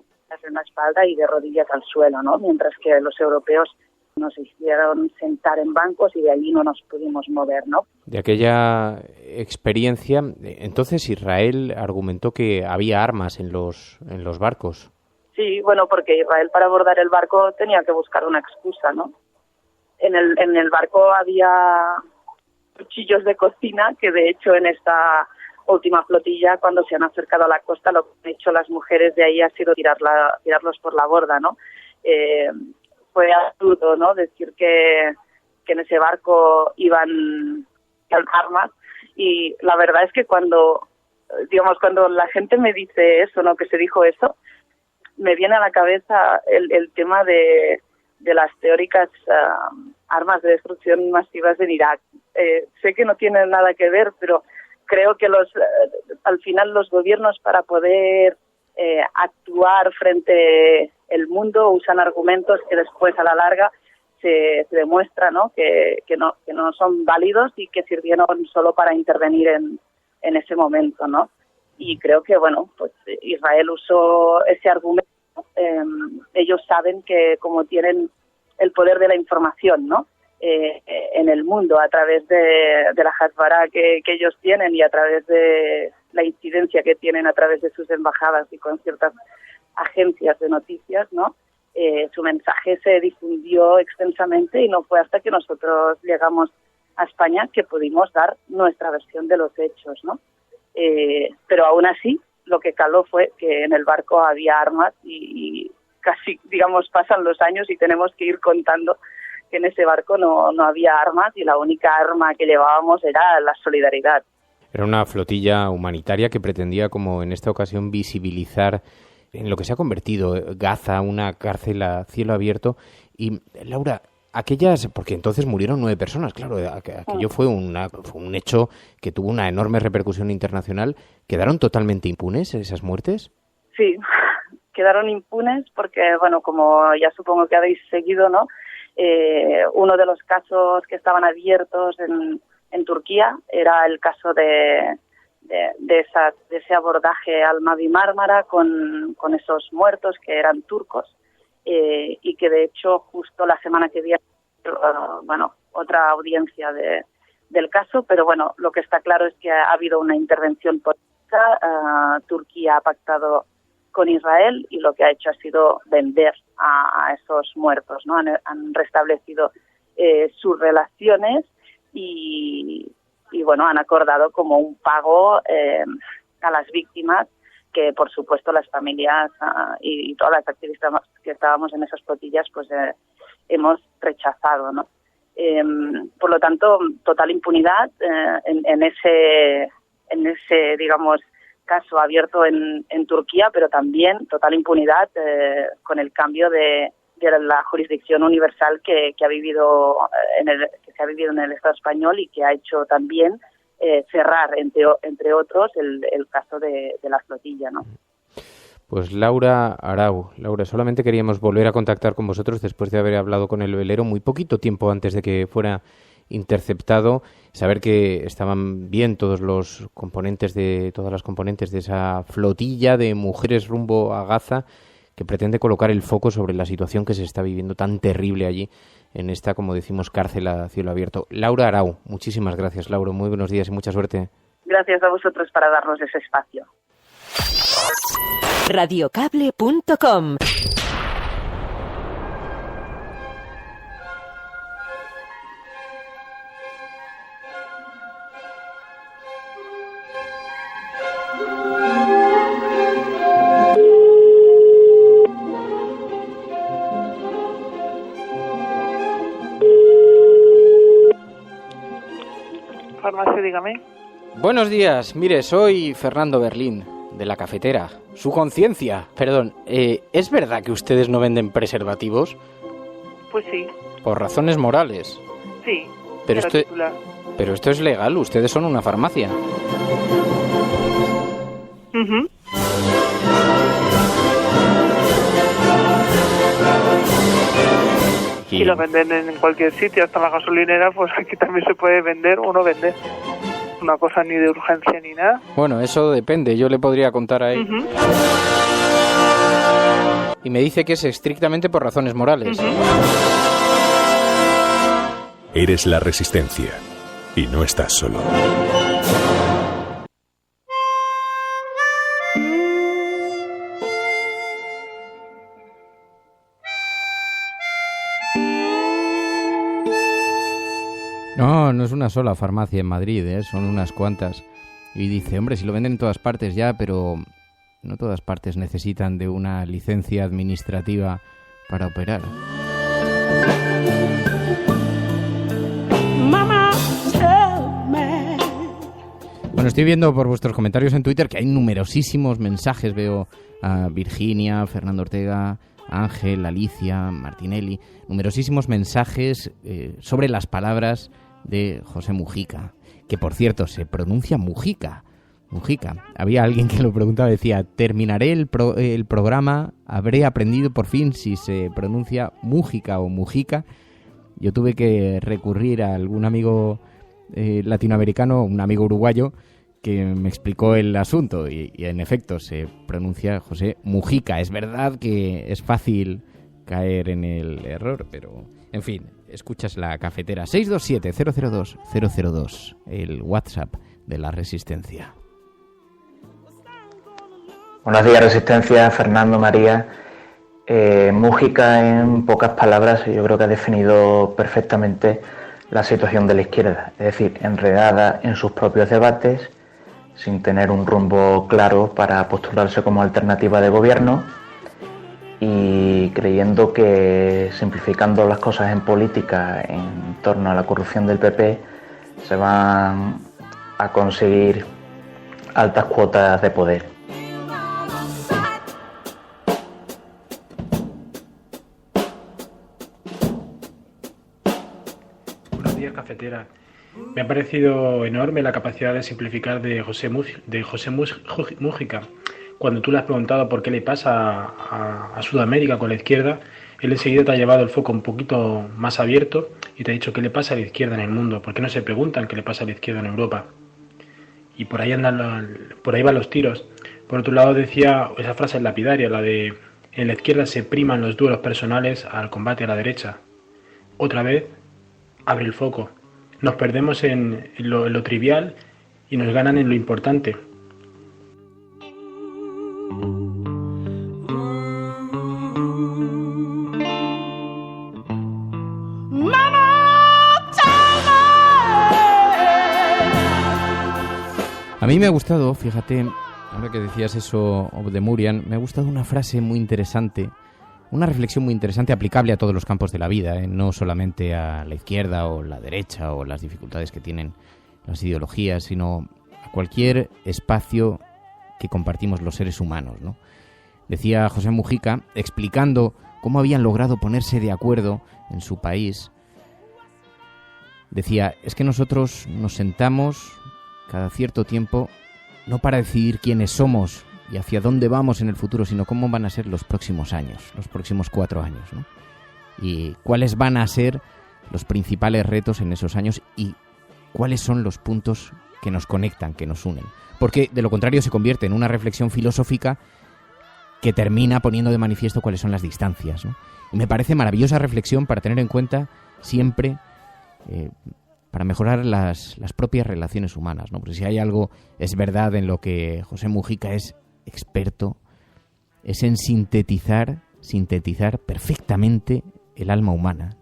Speaker 20: en la espalda y de rodillas al suelo, ¿no? Mientras que los europeos nos hicieron sentar en bancos y de allí no nos pudimos mover, ¿no?
Speaker 16: De aquella experiencia, entonces Israel argumentó que había armas en los barcos.
Speaker 20: Sí, porque Israel para abordar el barco tenía que buscar una excusa, ¿no? En el barco había cuchillos de cocina que de hecho en esta última flotilla, cuando se han acercado a la costa, lo que han hecho las mujeres de ahí ha sido tirarlos por la borda, ¿no? Fue absurdo, ¿no? Decir que en ese barco iban armas, y la verdad es que cuando la gente me dice eso, ¿no? Que se dijo eso, me viene a la cabeza el tema de las teóricas armas de destrucción masivas en Irak. Sé que no tienen nada que ver, pero creo que al final los gobiernos, para poder actuar frente al mundo, usan argumentos que después a la larga se demuestra, ¿no? que no son válidos y que sirvieron solo para intervenir en ese momento, ¿no? Y creo que Israel usó ese argumento. Ellos saben que como tienen el poder de la información, ¿no? En el mundo, a través de la Hasbara que ellos tienen y a través de la incidencia que tienen a través de sus embajadas y con ciertas agencias de noticias, ¿no? Su mensaje se difundió extensamente y no fue hasta que nosotros llegamos a España que pudimos dar nuestra versión de los hechos, ¿no? Pero aún así lo que caló fue que en el barco había armas y casi, digamos, pasan los años y tenemos que ir contando que en ese barco no había armas y la única arma que llevábamos era la solidaridad.
Speaker 16: Era una flotilla humanitaria que pretendía, como en esta ocasión, visibilizar en lo que se ha convertido Gaza, una cárcel a cielo abierto. Y, Laura, porque entonces murieron 9 personas, claro, aquello fue un hecho que tuvo una enorme repercusión internacional. ¿Quedaron totalmente impunes esas muertes?
Speaker 20: Sí, quedaron impunes porque, bueno, como ya supongo que habéis seguido, ¿no? Uno de los casos que estaban abiertos en Turquía era el caso de ese abordaje al Mavi Mármara con esos muertos que eran turcos. Y que de hecho justo la semana que viene, otra audiencia del caso, pero bueno, lo que está claro es que ha habido una intervención política. Turquía ha pactado con Israel y lo que ha hecho ha sido vender a esos muertos, ¿no? Han restablecido sus relaciones y bueno, han acordado como un pago a las víctimas, que por supuesto las familias y todas las activistas que estábamos en esas flotillas pues hemos rechazado, ¿no? Por lo tanto, total impunidad en ese digamos caso abierto en Turquía, pero también total impunidad con el cambio de la jurisdicción universal que se ha vivido en el Estado español y que ha hecho también cerrar, entre otros, el caso de la flotilla, ¿no?
Speaker 16: Pues Laura Arau. Laura, solamente queríamos volver a contactar con vosotros después de haber hablado con el velero muy poquito tiempo antes de que fuera interceptado, saber que estaban bien todas las componentes de esa flotilla de mujeres rumbo a Gaza, que pretende colocar el foco sobre la situación que se está viviendo tan terrible allí, en esta, como decimos, cárcel a cielo abierto. Laura Arau, muchísimas gracias, Laura. Muy buenos días y mucha suerte.
Speaker 20: Gracias a vosotros para darnos ese espacio.
Speaker 17: Radiocable.com.
Speaker 6: Farmacia, dígame.
Speaker 16: Buenos días, mire, soy Fernando Berlín, de La Cafetera. Su conciencia, perdón, ¿es verdad que ustedes no venden preservativos?
Speaker 6: Pues sí.
Speaker 16: Por razones morales.
Speaker 6: Sí.
Speaker 16: Pero esto es legal, ustedes son una farmacia.
Speaker 6: Uh-huh. Si lo venden en cualquier sitio, hasta la gasolinera, pues aquí también se puede vender o no vender. Una cosa ni de urgencia ni nada.
Speaker 16: Bueno, eso depende, yo le podría contar a él. Uh-huh. Y me dice que es estrictamente por razones morales.
Speaker 6: Uh-huh.
Speaker 5: Eres la Resistencia y no estás solo.
Speaker 16: No es una sola farmacia en Madrid, son unas cuantas. Y dice, hombre, si lo venden en todas partes ya, pero no todas partes necesitan de una licencia administrativa para operar. Bueno, estoy viendo por vuestros comentarios en Twitter que hay numerosísimos mensajes. Veo a Virginia, Fernando Ortega, Ángel, Alicia, Martinelli. Numerosísimos mensajes sobre las palabras de José Mujica, que por cierto se pronuncia Mujica. Había alguien que lo preguntaba, decía, terminaré el programa, habré aprendido por fin si se pronuncia Mujica o Mujica. Yo tuve que recurrir a algún amigo latinoamericano, un amigo uruguayo, que me explicó el asunto y en efecto se pronuncia José Mujica. Es verdad que es fácil caer en el error, pero en fin, escuchas La Cafetera. 627-002-002, el WhatsApp de la Resistencia.
Speaker 7: Buenos días, Resistencia. Fernando, María. Mujica, en pocas palabras, yo creo que ha definido perfectamente la situación de la izquierda, es decir, enredada en sus propios debates, sin tener un rumbo claro para postularse como alternativa de gobierno y creyendo que simplificando las cosas en política en torno a la corrupción del PP se van a conseguir altas cuotas de poder.
Speaker 2: Buenos días, cafetera. Me ha parecido enorme la capacidad de simplificar de José Mújica. Cuando tú le has preguntado por qué le pasa a Sudamérica con la izquierda, él enseguida te ha llevado el foco un poquito más abierto y te ha dicho qué le pasa a la izquierda en el mundo. ¿Por qué no se preguntan qué le pasa a la izquierda en Europa? Y por ahí van los tiros. Por otro lado, decía esa frase lapidaria, la de en la izquierda se priman los duelos personales al combate a la derecha. Otra vez, abre el foco. Nos perdemos en lo trivial y nos ganan en lo importante.
Speaker 16: A mí me ha gustado, fíjate, ahora que decías eso de Murian, me ha gustado una frase muy interesante, una reflexión muy interesante aplicable a todos los campos de la vida, no solamente a la izquierda o la derecha o las dificultades que tienen las ideologías, sino a cualquier espacio que compartimos los seres humanos, ¿no? Decía José Mújica, explicando cómo habían logrado ponerse de acuerdo en su país, decía, es que nosotros nos sentamos cada cierto tiempo, no para decidir quiénes somos y hacia dónde vamos en el futuro, sino cómo van a ser los próximos años, los próximos 4 años, ¿no? Y cuáles van a ser los principales retos en esos años y cuáles son los puntos que nos conectan, que nos unen. Porque de lo contrario se convierte en una reflexión filosófica que termina poniendo de manifiesto cuáles son las distancias, ¿no? Y me parece maravillosa reflexión para tener en cuenta siempre para mejorar las propias relaciones humanas, ¿no? Porque si hay algo, es verdad, en lo que José Mújica es experto, es en sintetizar perfectamente el alma humana.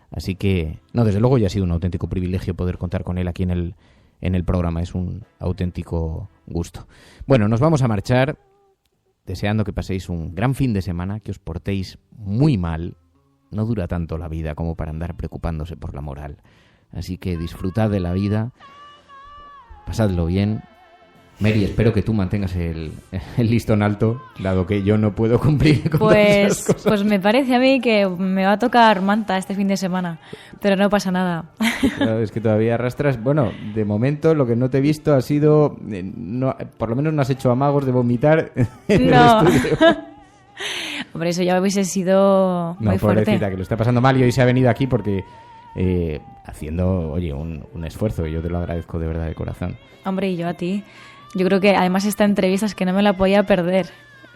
Speaker 16: Así que, no, desde luego ya ha sido un auténtico privilegio poder contar con él aquí en el programa, es un auténtico gusto. Bueno, nos vamos a marchar deseando que paséis un gran fin de semana, que os portéis muy mal, no dura tanto la vida como para andar preocupándose por la moral. Así que disfrutad de la vida, pasadlo bien. Mary, espero que tú mantengas el listón alto, dado que yo no puedo cumplir con todas esas cosas.
Speaker 1: Pues me parece a mí que me va a tocar manta este fin de semana, pero no pasa nada.
Speaker 16: Claro, es que todavía arrastras... Bueno, de momento lo que no te he visto ha sido... por lo menos no has hecho amagos de vomitar en el estudio.
Speaker 1: Hombre, eso ya hubiese sido muy fuerte.
Speaker 16: No, pobrecita, que lo está pasando mal y hoy se ha venido aquí porque... haciendo, oye, un esfuerzo, yo te lo agradezco de verdad de corazón.
Speaker 1: Hombre, y yo a ti. Yo creo que además esta entrevista es que no me la podía perder.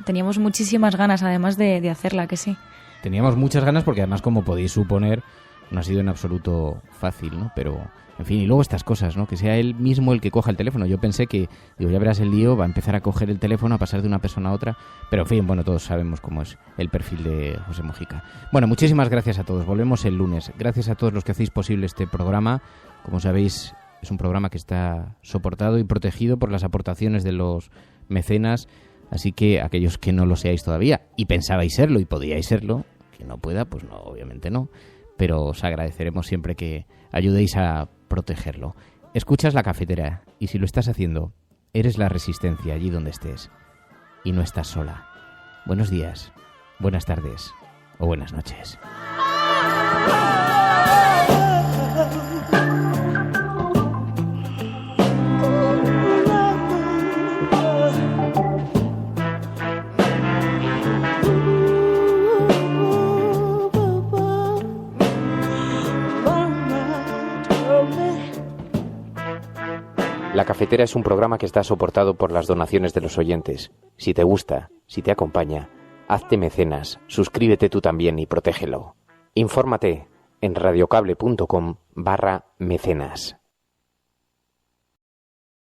Speaker 1: Teníamos muchísimas ganas además de hacerla, que sí.
Speaker 16: Teníamos muchas ganas porque además, como podéis suponer, no ha sido en absoluto fácil, ¿no? Pero, en fin, y luego estas cosas, ¿no? Que sea él mismo el que coja el teléfono. Yo pensé que, digo, ya verás el lío, va a empezar a coger el teléfono, a pasar de una persona a otra. Pero, en fin, bueno, todos sabemos cómo es el perfil de José Mújica. Bueno, muchísimas gracias a todos. Volvemos el lunes. Gracias a todos los que hacéis posible este programa. Como sabéis, es un programa que está soportado y protegido por las aportaciones de los mecenas. Así que aquellos que no lo seáis todavía y pensabais serlo y podíais serlo, que no pueda, pues no, obviamente no. Pero os agradeceremos siempre que ayudéis a protegerlo. Escuchas La Cafetera y si lo estás haciendo, eres la resistencia allí donde estés. Y no estás sola. Buenos días, buenas tardes o buenas noches.
Speaker 8: La Cafetera es un programa que está soportado por las donaciones de los oyentes. Si te gusta, si te acompaña, hazte mecenas, suscríbete tú también y protégelo. Infórmate en radiocable.com/mecenas.